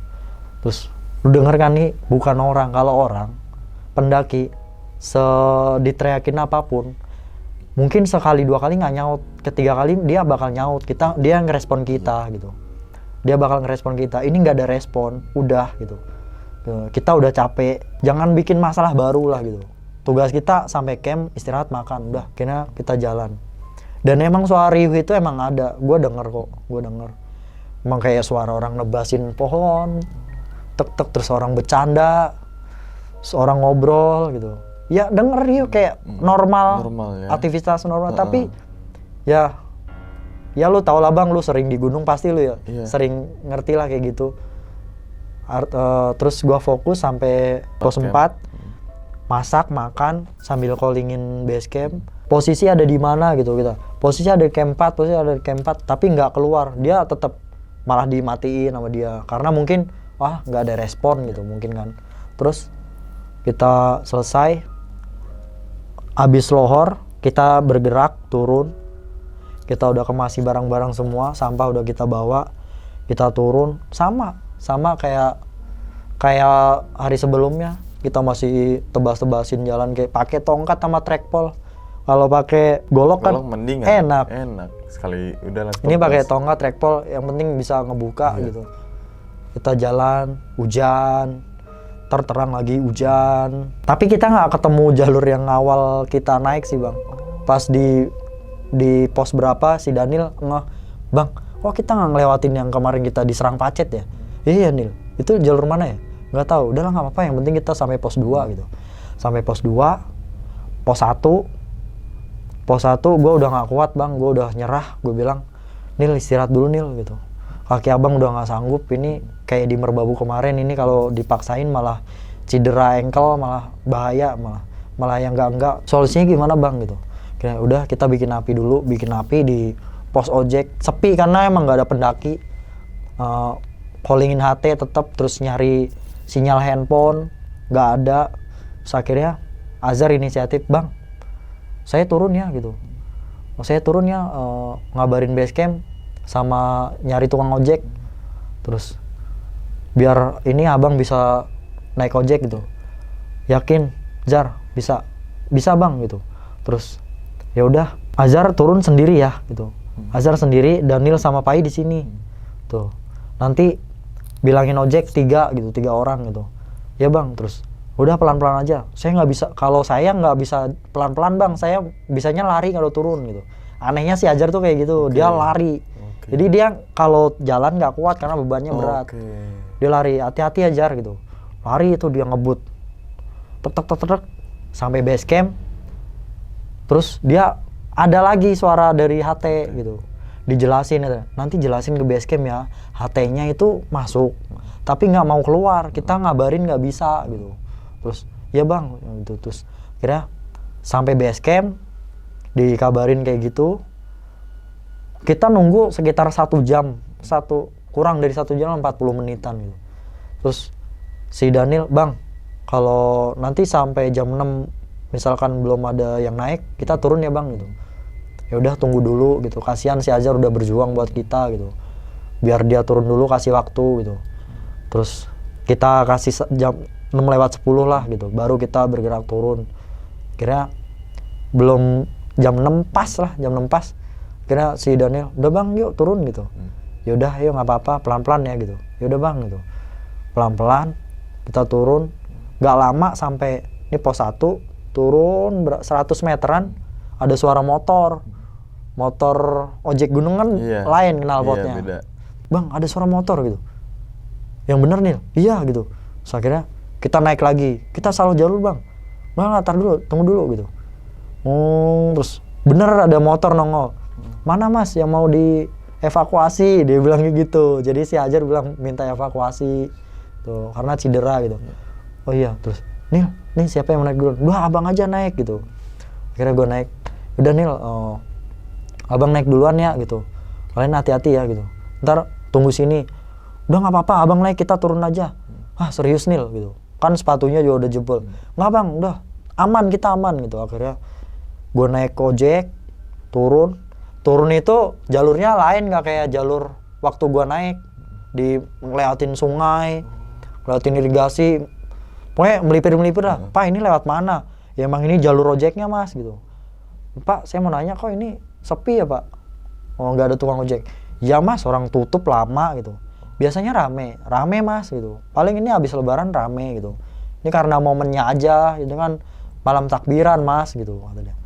Terus, lu denger kan nih, bukan orang. Kalau orang, pendaki, diteriakin apapun, mungkin sekali dua kali nggak nyaut, ketiga kali dia bakal nyaut. Dia ngerespon kita gitu. Dia bakal ngerespon kita. Ini nggak ada respon, udah gitu. Kita udah capek, jangan bikin masalah baru lah gitu. Tugas kita sampai camp, istirahat, makan, udah. Kayaknya kita jalan. Dan emang suara riuh itu emang ada, gue denger kok, emang kayak suara orang nebasin pohon, tek terus orang bercanda, seorang ngobrol gitu. Ya denger riuh kayak normal ya. Aktivitas normal. Tapi ya lu tau lah bang, lu sering di gunung pasti lu ya, sering ngerti lah kayak gitu. Terus gue fokus sampai pos 4, masak, makan, sambil callingin base camp. Posisi ada di mana gitu kita. Posisi ada di camp 4, tapi nggak keluar. Dia tetap malah dimatiin sama dia. Karena mungkin, nggak ada respon gitu mungkin kan. Terus kita selesai, habis lohor, kita bergerak, turun. Kita udah kemasi barang-barang semua, sampah udah kita bawa. Kita turun, sama kayak hari sebelumnya. Kita masih tebas-tebasin jalan kayak pakai tongkat sama trackpole. Kalau pakai golok kan mending, enak sekali udah langsung. Ini pakai tongkat trackpole, yang penting bisa ngebuka gitu. Kita jalan, hujan, terang lagi hujan. Tapi kita nggak ketemu jalur yang awal kita naik sih bang. Pas di pos berapa si Daniel bang, kok kita nggak ngelewatin yang kemarin kita diserang pacet ya? Iya Nil, itu jalur mana ya? Nggak tahu. Udah lah nggak apa-apa, yang penting kita sampai pos 2 gitu. Sampai pos 2, pos 1 gue udah nggak kuat bang, gue udah nyerah. Gue bilang, Nil istirahat dulu Nil gitu. Kaki abang udah nggak sanggup, ini kayak di Merbabu kemarin, ini kalau dipaksain malah cedera ankle, malah bahaya, malah yang enggak. Solusinya gimana bang gitu? Kira udah kita bikin api di pos ojek, sepi karena emang nggak ada pendaki. Callingin HT tetap, terus nyari sinyal handphone nggak ada. Terus akhirnya Azhar inisiatif, bang saya turun ya gitu. Ngabarin base camp sama nyari tukang ojek. Terus biar ini abang bisa naik ojek gitu. Yakin Azhar bisa bang gitu. Gitu. Ya udah, Azhar turun sendiri ya gitu. Azhar sendiri, Daniel sama Pai di sini. Tuh. Nanti bilangin ojek 3 gitu, 3 orang gitu. Ya bang, terus udah pelan-pelan aja. Kalau saya nggak bisa pelan-pelan bang, saya bisanya lari kalau turun gitu. Anehnya si Azhar tuh kayak gitu, dia lari. Jadi dia kalau jalan nggak kuat karena bebannya berat. Dia lari, hati-hati Azhar gitu. Lari itu dia ngebut. Tek sampai base camp. Terus dia ada lagi suara dari HT gitu. Dijelasin, nanti jelasin ke base camp ya. HT-nya itu masuk, tapi nggak mau keluar. Kita ngabarin nggak bisa gitu. Terus ya bang gitu. Terus kira sampai base camp dikabarin kayak gitu. Kita nunggu sekitar 1 jam, kurang dari 1 jam 40 menitan gitu. Terus si Daniel, bang kalau nanti sampai jam 6 misalkan belum ada yang naik, kita turun ya bang gitu. Ya udah tunggu dulu gitu. Kasihan si Azhar udah berjuang buat kita gitu. Biar dia turun dulu, kasih waktu gitu. Terus kita kasih jam 6:10 lah gitu. Baru kita bergerak turun. Kira belum jam 6 pas lah, jam 6 pas. Kira si Daniel, udah bang yuk turun gitu. Yaudah yuk nggak apa-apa, pelan-pelan ya gitu. Yaudah bang gitu. Pelan-pelan kita turun. Gak lama sampai ini pos 1, turun 100 meteran ada suara motor. Motor ojek gunung kan lain knalpotnya. Beda. Bang ada suara motor gitu. Yang bener nih, iya gitu. Terus akhirnya kita naik lagi, kita salah jalur bang. Bang tar dulu, tunggu dulu gitu. Terus bener ada motor nongol. Mana mas yang mau dievakuasi? Dia bilang gitu. Jadi si Ajar bilang minta evakuasi tuh karena cedera gitu. Oh iya, terus nih siapa yang naik duluan? Wah abang aja naik gitu. Akhirnya gue naik. Udah Nil, abang naik duluan ya gitu. Kalian hati-hati ya gitu. Ntar tunggu sini. Udah nggak apa-apa, abang naik kita turun aja. Ah serius Nil gitu. Kan sepatunya juga udah jebol. Nggak bang, udah aman kita aman gitu. Akhirnya gue naik ojek, turun itu jalurnya lain nggak kayak jalur waktu gue naik. Di ngelewatin sungai, ngelewatin irigasi. Pokoknya melipir lah. Pak ini lewat mana? Ya emang ini jalur ojeknya mas gitu. Pak saya mau nanya kok ini sepi ya pak? Oh nggak ada tukang ojek. Ya mas orang tutup lama gitu. Biasanya rame mas gitu. Paling ini habis lebaran rame gitu. Ini karena momennya aja itu kan malam takbiran mas gitu kata dia.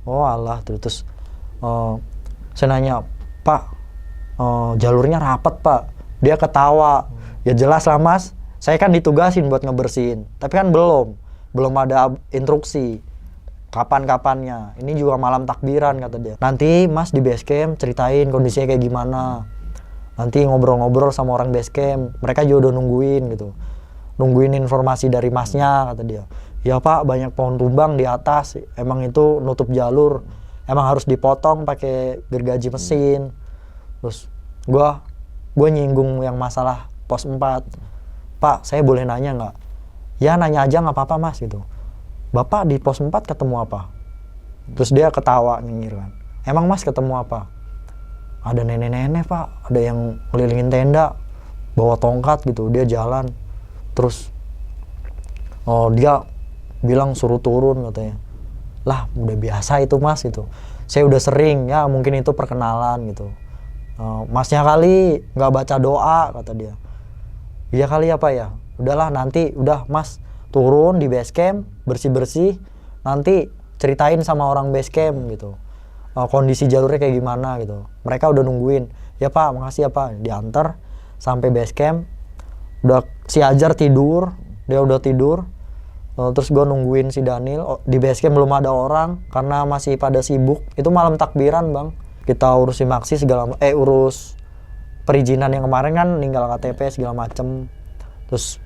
Oh alah terus saya nanya pak jalurnya rapat pak. Dia ketawa. Ya jelas lah mas. Saya kan ditugasin buat ngebersihin, tapi kan belum ada instruksi kapan-kapannya. Ini juga malam takbiran kata dia. Nanti mas di base camp ceritain kondisinya kayak gimana. Nanti ngobrol-ngobrol sama orang base camp. Mereka juga udah nungguin gitu. Nungguin informasi dari masnya kata dia. Ya pak banyak pohon tumbang di atas. Emang itu nutup jalur. Emang harus dipotong pakai gergaji mesin. Terus gue nyinggung yang masalah pos 4. Pak, saya boleh nanya nggak? Ya nanya aja nggak apa-apa mas gitu. Bapak di pos 4 ketemu apa? Terus dia ketawa nyinyir kan. Emang mas ketemu apa? Ada nenek-nenek pak, ada yang ngelilingin tenda, bawa tongkat gitu, dia jalan. Terus dia bilang suruh turun katanya. Lah udah biasa itu mas gitu. Saya udah sering ya mungkin itu perkenalan gitu. Masnya kali nggak baca doa kata dia. Iya kali apa ya? Udahlah nanti udah mas turun di base camp bersih-bersih nanti ceritain sama orang base camp gitu. Kondisi jalurnya kayak gimana gitu. Mereka udah nungguin. Ya pak makasih ya pak. Diantar sampai base camp. Udah si Ajar tidur. Dia udah tidur. Terus gue nungguin si Daniel. Di base camp belum ada orang karena masih pada sibuk. Itu malam takbiran bang. Kita urus simaksi urus perizinan yang kemarin kan ninggal KTP segala macem. Terus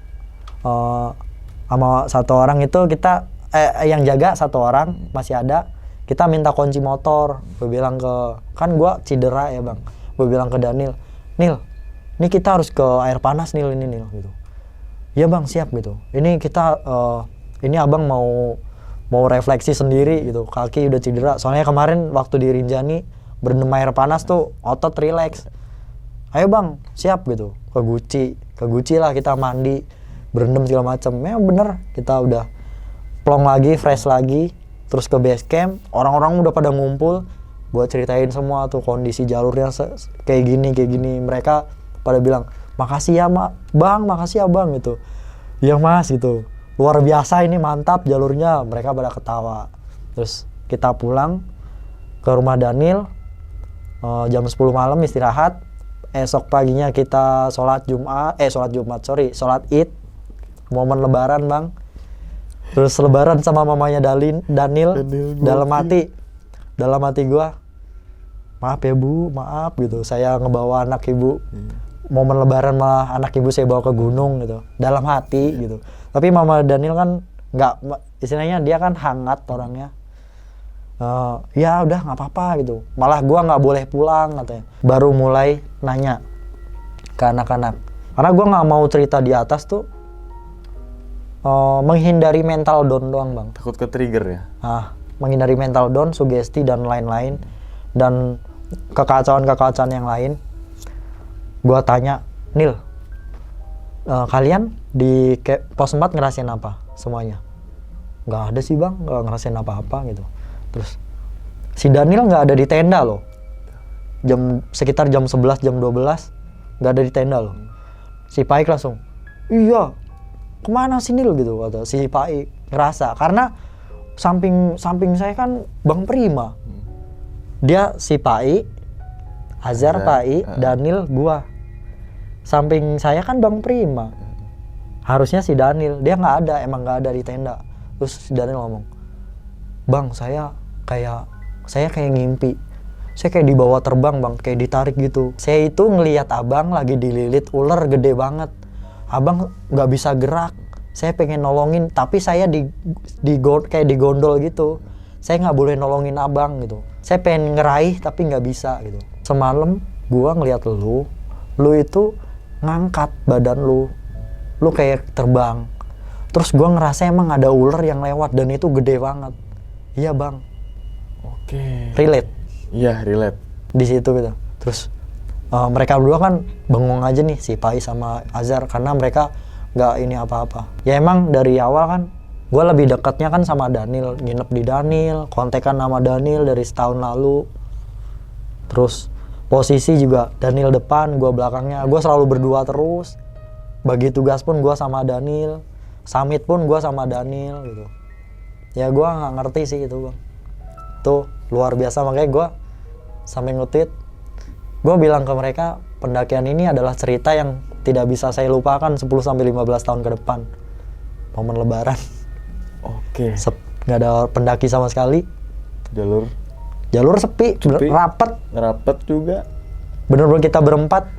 sama satu orang itu kita yang jaga satu orang masih ada. Kita minta kunci motor. Gue bilang kan gue cedera ya bang. Gue bilang ke Daniel, Nil, ini kita harus ke air panas Nil ini Nil gitu. Ya bang siap gitu. Ini kita ini abang mau refleksi sendiri gitu. Kaki udah cedera. Soalnya kemarin waktu di Rinjani berendam air panas tuh otot relax. Ayo bang, siap gitu. Ke Guci lah kita mandi, berendam segala macam. Ya bener, kita udah plong lagi, fresh lagi. Terus ke base camp, orang-orang udah pada ngumpul. Gua ceritain semua tuh kondisi jalurnya kayak gini. Mereka pada bilang, makasih ya bang, makasih ya bang gitu. Iya mas gitu. Luar biasa ini mantap jalurnya. Mereka pada ketawa. Terus kita pulang ke rumah Daniel. Jam 10 malam istirahat. Esok paginya kita sholat Id, momen lebaran bang. Terus lebaran sama mamanya Daniel dalam hati gua, maaf ya bu, maaf gitu, saya ngebawa anak ibu, momen lebaran malah anak ibu saya bawa ke gunung gitu, dalam hati gitu. Tapi mama Daniel kan nggak, istilahnya dia kan hangat orangnya. Ya udah nggak apa-apa gitu. Malah gua nggak boleh pulang katanya. Baru mulai nanya ke anak-anak. Karena gua nggak mau cerita di atas tuh menghindari mental down doang bang. Takut ke trigger ya? Menghindari mental down, sugesti dan lain-lain dan kekacauan yang lain. Gua tanya, Nil, kalian di pos 4 ngerasain apa semuanya? Nggak ada sih bang, nggak ngerasain apa-apa gitu. Terus si Daniel nggak ada di tenda loh. sekitar jam 11 jam 12 nggak ada di tenda loh. Si Paik langsung, iya kemana sini lo gitu kata si Paik. Ngerasa karena samping saya kan Bang Prima, dia si Paik, Azhar, Paik, Daniel, gua. Samping saya kan Bang Prima, harusnya si Daniel, dia nggak ada, emang nggak ada di tenda. Terus si Daniel ngomong, Bang saya kayak ngimpi, saya kayak dibawa terbang bang, kayak ditarik gitu. Saya itu ngelihat abang lagi dililit ular gede banget, abang nggak bisa gerak, saya pengen nolongin tapi saya kayak digondol gitu, saya nggak boleh nolongin abang gitu. Saya pengen ngeraih tapi nggak bisa gitu. Semalam gua ngelihat lu itu ngangkat badan lu kayak terbang. Terus gua ngerasa emang ada ular yang lewat dan itu gede banget. Iya bang. Oke. Relate. Iya, relate. Di situ gitu. Terus mereka berdua kan bengong aja nih si Pai sama Azhar karena mereka nggak ini apa-apa. Ya emang dari awal kan gue lebih dekatnya kan sama Daniel, nginep di Daniel, kontekan sama Daniel dari setahun lalu. Terus posisi juga Daniel depan, gue belakangnya. Gue selalu berdua terus. Bagi tugas pun gue sama Daniel, summit pun gue sama Daniel gitu. Ya gue nggak ngerti sih itu bang. Tuh luar biasa, makanya gue sampai nge-tweet. Gue bilang ke mereka, pendakian ini adalah cerita yang tidak bisa saya lupakan 10-15 tahun ke depan. Momen lebaran. Oke. Nggak ada pendaki sama sekali. Jalur sepi. Rapet juga. Bener-bener kita berempat.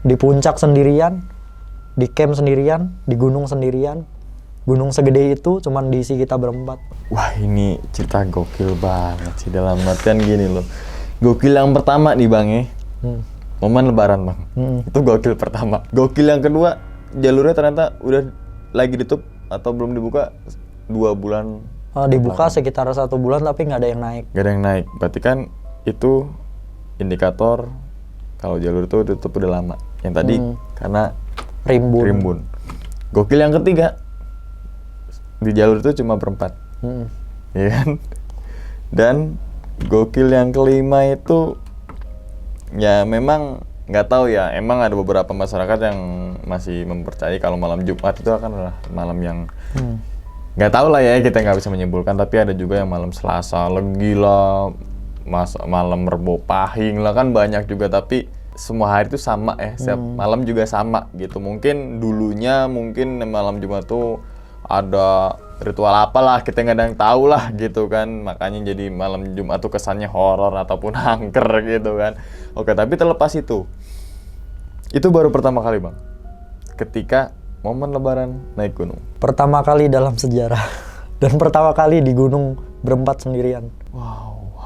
Di puncak sendirian. Di camp sendirian. Di gunung sendirian. Gunung segede itu cuman diisi kita berempat. Wah ini cerita gokil banget sih, dalam artian gini loh. Gokil yang pertama nih bang ya. Momen lebaran bang. Itu gokil pertama. Gokil yang kedua, jalurnya ternyata udah lagi ditutup atau belum dibuka 2 bulan. Dibuka sekitar 1 bulan tapi nggak ada yang naik. Nggak ada yang naik. Berarti kan itu indikator kalau jalur itu ditutup udah lama. Yang tadi karena rimbun. Gokil yang ketiga, di jalur itu cuma berempat. Ya kan? Dan gokil yang kelima itu ya memang nggak tahu ya, emang ada beberapa masyarakat yang masih mempercayai kalau malam Jumat itu akan adalah malam yang nggak tahu lah ya, kita nggak bisa menyimpulkan, tapi ada juga yang malam Selasa Legi lah, malam Rebo Pahing lah, kan banyak juga. Tapi semua hari itu sama ya, setiap malam juga sama gitu. Mungkin dulunya malam Jumat tuh ada ritual apalah, kita nggak ada yang tahu lah gitu kan, makanya jadi malam Jumat tuh kesannya horor ataupun angker gitu kan. Oke, tapi terlepas itu baru pertama kali bang ketika momen lebaran naik gunung, pertama kali dalam sejarah dan pertama kali di gunung berempat sendirian. Wow,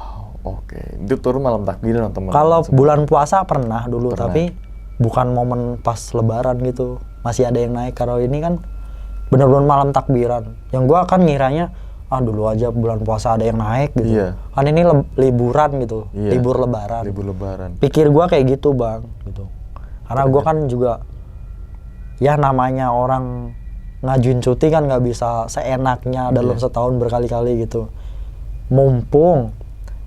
oke. Itu turun malam takbir dong teman. Kalau bulan puasa pernah dulu, tapi bukan momen pas lebaran gitu, masih ada yang naik. Kalau ini kan bener-bener malam takbiran. Yang gua kan ngiranya dulu aja bulan puasa ada yang naik gitu. Iya. Kan ini liburan gitu, Iya. libur lebaran. Pikir gua kayak gitu bang, gitu. Karena gua kan juga ya namanya orang ngajuin cuti kan nggak bisa seenaknya dalam setahun berkali-kali gitu. Mumpung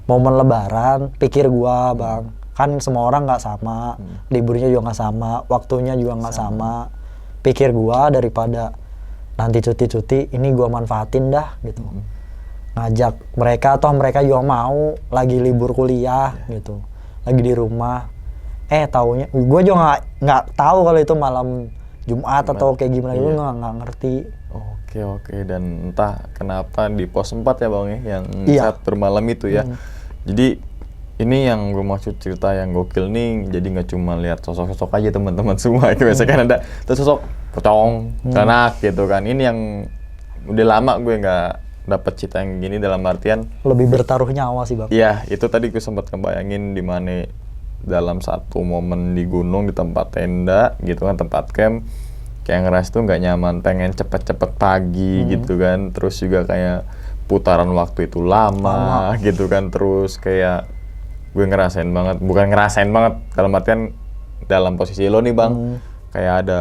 momen lebaran, pikir gua bang, kan semua orang nggak sama, liburnya juga nggak sama, waktunya juga nggak sama. Pikir gua daripada nanti cuti-cuti, ini gua manfaatin dah gitu. Ngajak mereka, toh mereka juga mau lagi libur kuliah gitu, lagi di rumah. Taunya gua juga nggak tahu kalau itu malam Jumat atau kayak gimana, gue nggak ngerti. Oke, dan entah kenapa di pos 4 ya bang ya, yang saat bermalam itu ya. Jadi ini yang gue maksud cerita yang gokil nih, jadi nggak cuma lihat sosok-sosok aja teman-teman semua. Biasanya kan ada sosok pocong, kanak gitu kan. Ini yang udah lama gue nggak dapet cerita yang gini, dalam artian lebih bertaruh nyawa sih bang. Iya, itu tadi gue sempat ngebayangin di mana dalam satu momen di gunung, di tempat tenda gitu kan, tempat camp, kayak ngerasa tuh nggak nyaman, pengen cepet-cepet pagi gitu kan. Terus juga kayak putaran waktu itu lama gitu kan. Terus kayak gue ngerasain banget, bukan ngerasain banget dalam artian dalam posisi lo nih bang, kayak ada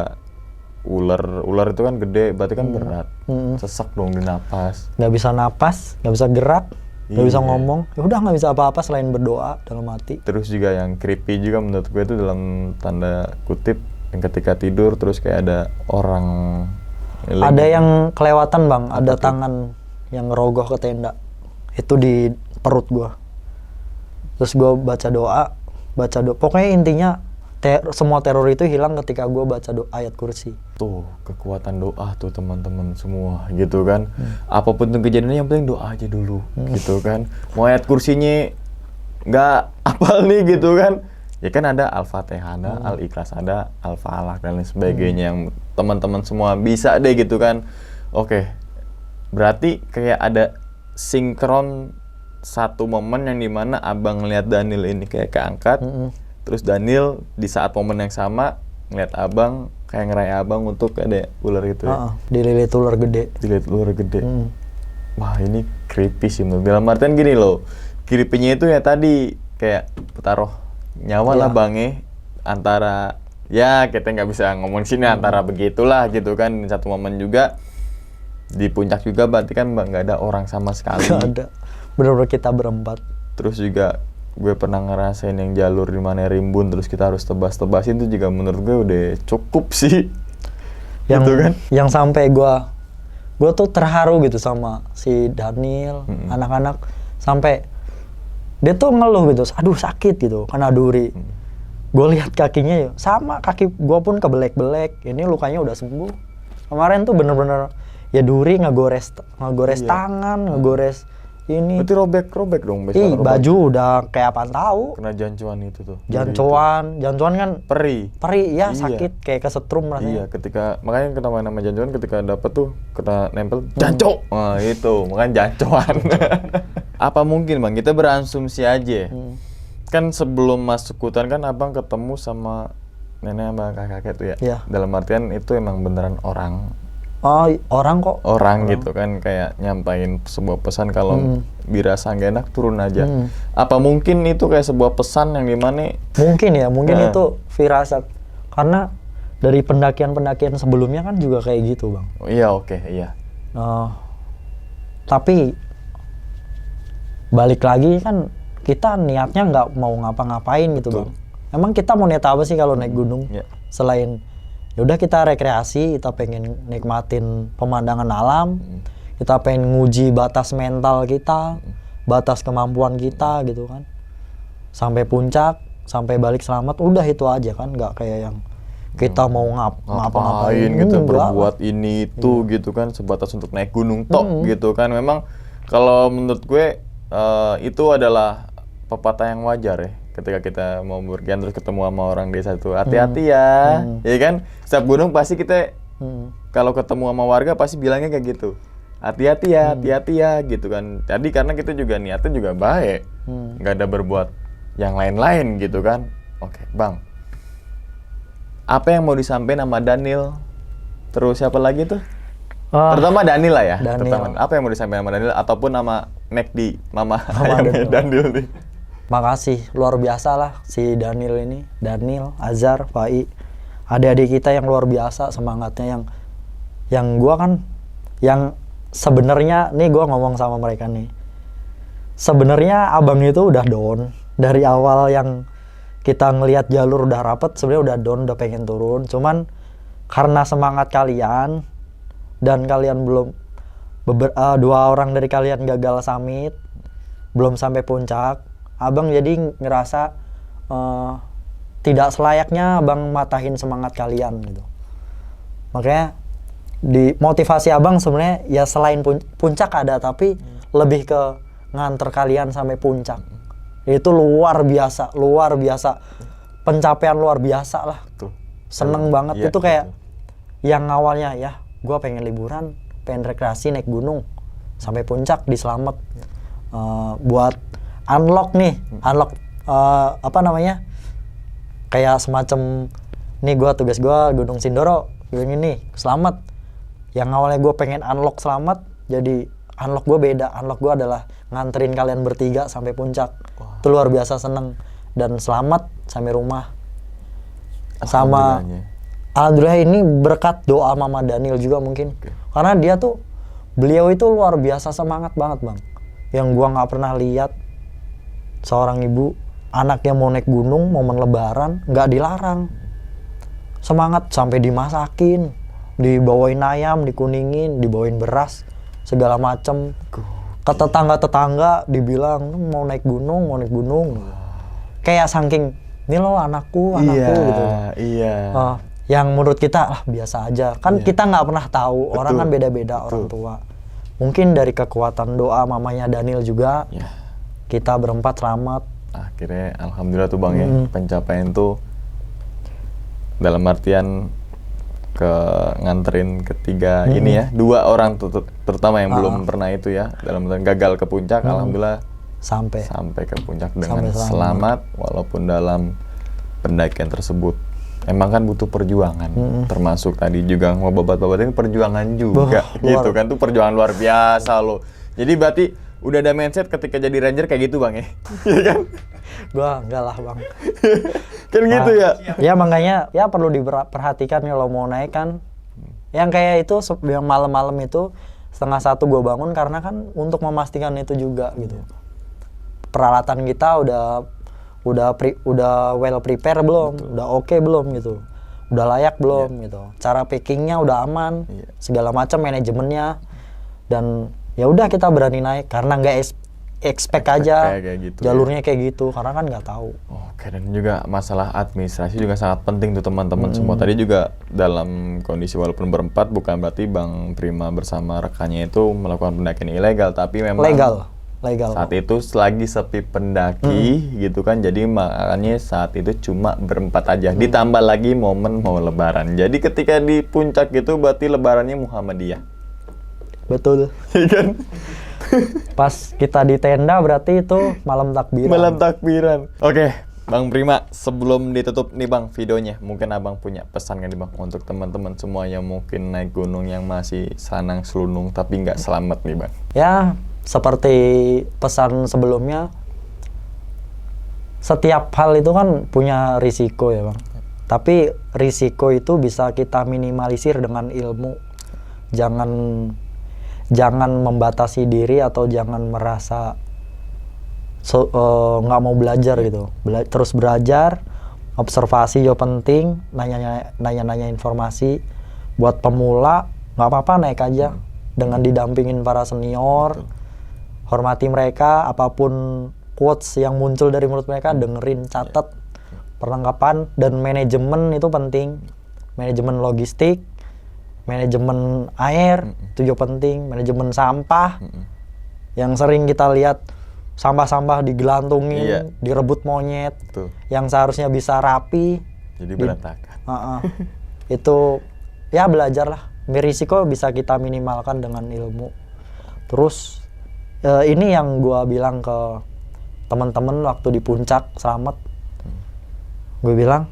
ular itu kan gede, berarti kan berat, sesak dong di napas, nggak bisa napas, nggak bisa gerak. Gak bisa Iya. ngomong, ya udah nggak bisa apa-apa selain berdoa dalam hati. Terus juga yang creepy juga menurut gue itu dalam tanda kutip yang ketika tidur terus kayak ada orang ngeling. Ada yang kelewatan bang, ada tuh? tangan yang ngerogoh ke tenda, itu di perut gua. Terus gua baca doa, pokoknya intinya semua teror itu hilang ketika gua baca ayat kursi. Tuh kekuatan doa tuh teman-teman semua gitu kan. Apapun tuh kejadiannya yang penting doa aja dulu gitu kan. Mau ayat kursinya nggak apal nih gitu kan. Ya kan ada Al-Fatihah, ada Al-Ikhlas, ada Al-Falaq dan lain sebagainya yang teman-teman semua bisa deh gitu kan. Oke. Berarti kayak ada sinkron satu momen yang dimana abang ngeliat Daniel ini kayak keangkat. Terus Daniel di saat momen yang sama ngeliat abang kayak ngeray abang untuk ada ular itu ya. Dililit ular gede. Dililit ular gede. Wah ini creepy sih menurut. Dalam artian gini loh, creepy-nya itu ya tadi kayak taruh nyawa lah bang antara ya kita nggak bisa ngomong sini antara begitulah gitu kan. Di satu momen juga di puncak juga berarti kan nggak ada orang sama sekali. Gak ada, bener-bener kita berempat. Terus juga gue pernah ngerasain yang jalur di mana rimbun terus kita harus tebas-tebasin itu juga menurut gue udah cukup sih. Yang gitu kan? yang sampai gue tuh terharu gitu sama si Daniel, anak-anak, sampai dia tuh ngeluh gitu, aduh sakit gitu, kena duri. Gue lihat kakinya ya, sama kaki gue pun kebelek-belek, ini lukanya udah sembuh. Kemarin tuh bener-bener ya duri ngegores tangan, ngegores ini. Berarti robek dong. Baju udah kayak apaan tahu. Kena jancuan itu tuh. Jancuan kan Peri ya, Iya. sakit kayak kesetrum Iya, rasanya. ketika makanya kenapa nama jancuan ketika dapet tuh kena nempel janco. Wah, itu makanya jancuan. Apa mungkin bang kita berasumsi aja? Kan sebelum masuk hutan kan abang ketemu sama nenek sama kakek tuh ya. Iya. Dalam artian itu emang beneran orang. Oh, orang kok. Orang gitu kan kayak nyampain sebuah pesan kalau dirasa nggak enak turun aja. Apa mungkin itu kayak sebuah pesan yang dimana? Mungkin itu firasat. Karena dari pendakian-pendakian sebelumnya kan juga kayak gitu bang. Oh, iya oke, iya. Tapi balik lagi kan kita niatnya nggak mau ngapa-ngapain gitu bang. Emang kita mau niat apa sih kalau naik gunung? Iya. Selain ya udah kita rekreasi, kita pengen nikmatin pemandangan alam, kita pengen nguji batas mental kita, batas kemampuan kita gitu kan. Sampai puncak, sampai balik selamat, udah itu aja kan, nggak kayak yang kita mau ngapa-ngapain gitu, enggak berbuat ini itu gitu kan sebatas untuk naik gunung tok gitu kan. Memang kalau menurut gue itu adalah pepatah yang wajar ya. Ketika kita mau berpergian terus ketemu sama orang desa itu hati-hati ya, ya kan? Setiap gunung pasti kita kalau ketemu sama warga pasti bilangnya kayak gitu, hati-hati ya gitu kan. Jadi karena kita juga niatnya juga baik, nggak ada berbuat yang lain-lain gitu kan. Oke, bang, apa yang mau disampaikan sama Daniel? Terus siapa lagi tuh? Terutama Daniel lah ya. Daniel. Terutama apa yang mau disampaikan sama Daniel ataupun sama Nekdi, mama ayamnya Daniel nih. Makasih, luar biasa lah si Daniel ini. Daniel, Azhar, Fai, adik-adik kita yang luar biasa semangatnya, yang gua kan, yang sebenarnya nih gua ngomong sama mereka nih. Sebenarnya abang itu udah down dari awal, yang kita ngelihat jalur udah rapet, sebenarnya udah down, udah pengen turun. Cuman karena semangat kalian dan kalian belum dua orang dari kalian gagal summit, belum sampai puncak. Abang jadi ngerasa tidak selayaknya abang matahin semangat kalian gitu. Makanya di motivasi abang sebenarnya ya selain puncak ada, tapi lebih ke nganter kalian sampai puncak. Itu luar biasa, pencapaian luar biasa lah. Tuh. Seneng banget Iya, itu kayak yang awalnya ya gue pengen liburan, pengen rekreasi naik gunung sampai puncak diselamet, buat unlock apa namanya, kayak semacam nih tugas gue Gunung Sindoro ini selamat. Yang awalnya gue pengen unlock selamat, jadi unlock gue beda. Unlock gue adalah nganterin kalian bertiga sampai puncak. Itu luar biasa seneng, dan selamat sampai rumah. Sama alhamdulillah ini berkat doa Mama Daniel juga mungkin. Karena beliau itu luar biasa semangat banget bang. yang gua nggak pernah lihat. Seorang ibu, anaknya mau naik gunung momen lebaran nggak dilarang. Semangat sampai dimasakin, dibawain ayam, dikuningin, dibawain beras, segala macem. Ke tetangga-tetangga dibilang mau naik gunung. Kayak saking, ini loh anakku gitu. Iya. Yang menurut kita biasa aja. Kan kita nggak pernah tahu, orang kan beda-beda orang tua. Mungkin dari kekuatan doa mamanya Daniel juga, kita berempat selamat. Akhirnya alhamdulillah tuh Bang ya, pencapaian tuh dalam artian ke nganterin ketiga ini ya, 2 orang terutama yang belum pernah itu ya, dalam artian gagal ke puncak, alhamdulillah sampai ke puncak dengan selamat, walaupun dalam pendakian tersebut emang kan butuh perjuangan, termasuk tadi juga ngobat-obatin perjuangan juga, gitu kan, tuh perjuangan luar biasa loh. Jadi berarti udah ada mindset ketika jadi ranger kayak gitu Bang ya? Iya kan? Gua enggak lah Bang. Kan gitu ya? Ya makanya ya perlu diperhatikan kalau mau naik kan. Yang kayak itu, yang malam-malam itu 1:30 gua bangun karena kan untuk memastikan itu juga gitu. Peralatan kita udah well prepare belum, udah oke belum gitu, udah layak belum gitu, cara packingnya udah aman, segala macam manajemennya, dan ya udah kita berani naik karena nggak expect aja kayak gitu, jalurnya kayak gitu, karena kan nggak tahu. Oke, dan juga masalah administrasi juga sangat penting tuh teman-teman semua. Tadi juga dalam kondisi walaupun berempat, bukan berarti Bang Prima bersama rekannya itu melakukan pendakian ilegal, tapi memang legal. Saat itu lagi sepi pendaki gitu kan, jadi makanya saat itu cuma berempat aja. Ditambah lagi momen mau lebaran. Jadi ketika di puncak gitu berarti lebarannya Muhammadiyah. Betul. Kan? Pas kita di tenda berarti itu malam takbiran. Malam takbiran. Oke, Bang Prima, sebelum ditutup nih Bang videonya, mungkin Abang punya pesan kan nih Bang untuk teman-teman semua yang mungkin naik gunung yang masih sanang selunung tapi nggak selamat nih Bang. Ya, seperti pesan sebelumnya, setiap hal itu kan punya risiko ya Bang. Tapi risiko itu bisa kita minimalisir dengan ilmu. Jangan membatasi diri atau jangan merasa nggak mau belajar gitu. Terus belajar, observasi juga penting, nanya informasi. Buat pemula nggak apa-apa naik aja dengan didampingin para senior. Hormati mereka, apapun quotes yang muncul dari mulut mereka dengerin, catat. Perlengkapan dan manajemen itu penting. Manajemen logistik, manajemen air itu juga penting, manajemen sampah. Yang sering kita lihat sampah-sampah digelantungin, direbut monyet. Yang seharusnya bisa rapi jadi berantakan. Itu ya belajar lah. Risiko bisa kita minimalkan dengan ilmu. Terus ini yang gua bilang ke teman-teman waktu di puncak selamat. Gue bilang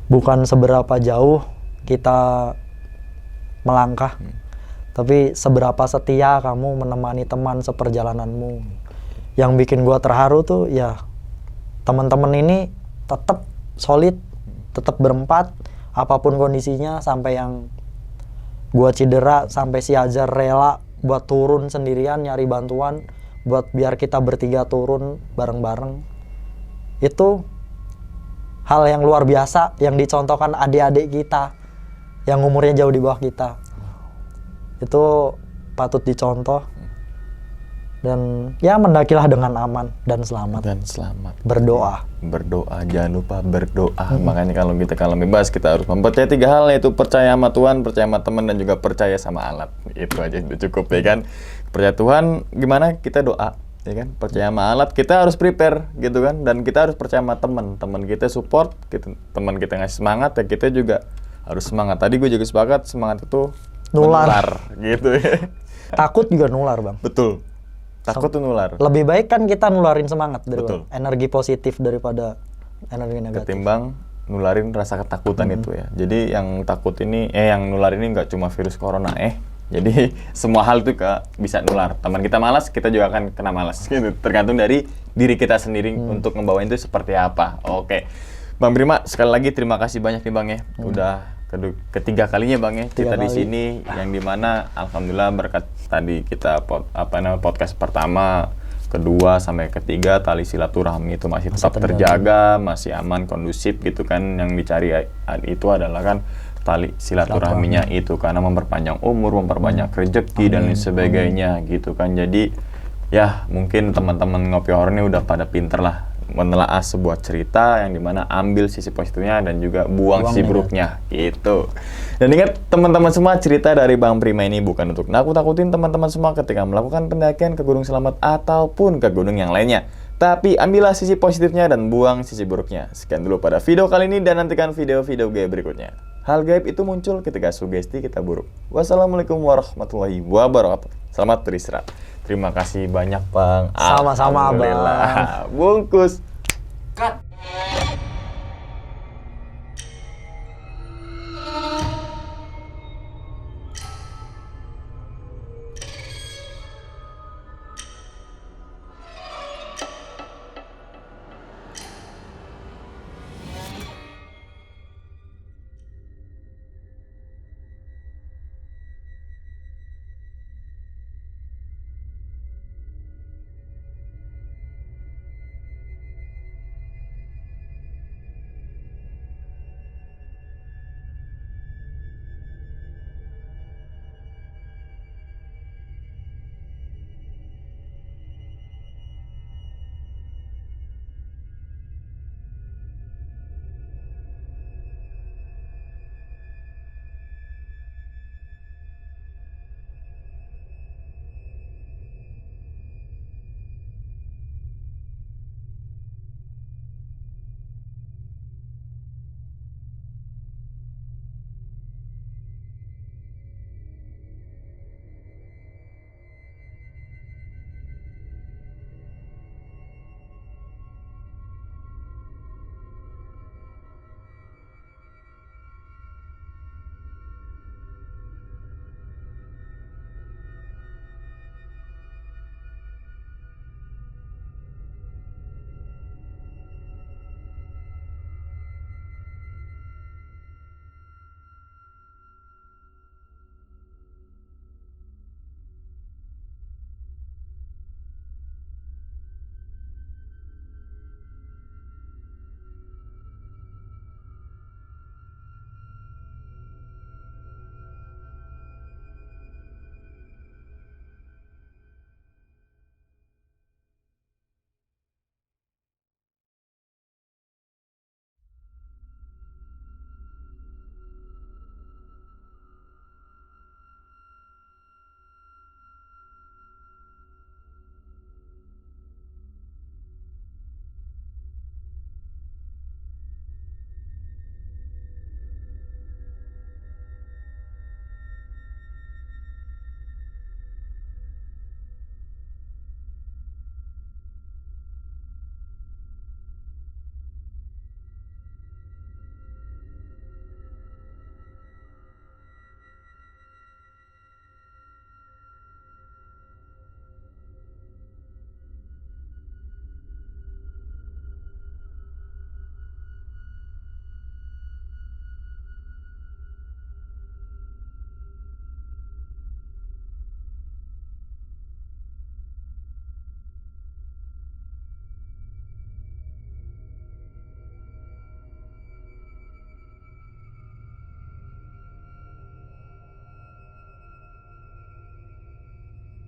bukan seberapa jauh kita melangkah, tapi seberapa setia kamu menemani teman seperjalananmu. Yang bikin gua terharu tuh ya teman-teman ini tetap solid, tetap berempat apapun kondisinya, sampai yang gua cedera sampai si Azhar rela buat turun sendirian nyari bantuan buat biar kita bertiga turun bareng-bareng. Itu hal yang luar biasa yang dicontohkan adik-adik kita yang umurnya jauh di bawah kita. Itu patut dicontoh. Dan ya mendakilah dengan aman dan selamat. Berdoa, jangan lupa berdoa. Makanya kalau bebas kita harus mempercayai 3 hal, yaitu percaya sama Tuhan, percaya sama teman, dan juga percaya sama alat. Itu aja udah cukup ya kan. Percaya Tuhan gimana? Kita doa, ya kan. Percaya sama alat, kita harus prepare gitu kan. Dan kita harus percaya sama teman kita support, teman kita ngasih semangat, ya kita juga harus semangat. Tadi gue juga sepakat, semangat itu nular gitu ya. Takut juga nular Bang. Betul. Takut tuh nular. Lebih baik kan kita nularin semangat daripada energi positif daripada energi negatif. Ketimbang nularin rasa ketakutan itu ya. Jadi yang takut ini, yang nular ini nggak cuma virus corona Jadi semua hal itu bisa nular. Teman kita malas, kita juga akan kena malas. Gitu. Tergantung dari diri kita sendiri untuk ngebawain itu seperti apa. Oke. Bang Prima, sekali lagi terima kasih banyak nih Bang ya. Udah ketiga kalinya Bang ya kita di kali. sini, yang dimana alhamdulillah berkat tadi kita podcast pertama, kedua sampai ketiga tali silaturahmi itu masih tetap terjaga, masih aman, kondusif gitu kan. Yang dicari itu adalah kan tali silaturahminya itu, karena memperpanjang umur, memperbanyak rezeki dan lain sebagainya gitu kan. Jadi ya mungkin teman-teman Ngopi Horor ini udah pada pinter lah menelaah sebuah cerita, yang dimana ambil sisi positifnya dan juga buang sisi buruknya gitu. Dan ingat teman-teman semua, cerita dari Bang Prima ini bukan untuk nakut-nakutin teman-teman semua ketika melakukan pendakian ke Gunung Selamat ataupun ke gunung yang lainnya, tapi ambillah sisi positifnya dan buang sisi buruknya. Sekian dulu pada video kali ini, dan nantikan video-video gaib berikutnya. Hal gaib itu muncul ketika sugesti kita buruk. Wassalamualaikum warahmatullahi wabarakatuh. Selamat beristirahat. Terima kasih banyak Bang. Sama-sama, Bang. Alhamdulillah. Bungkus. Cut.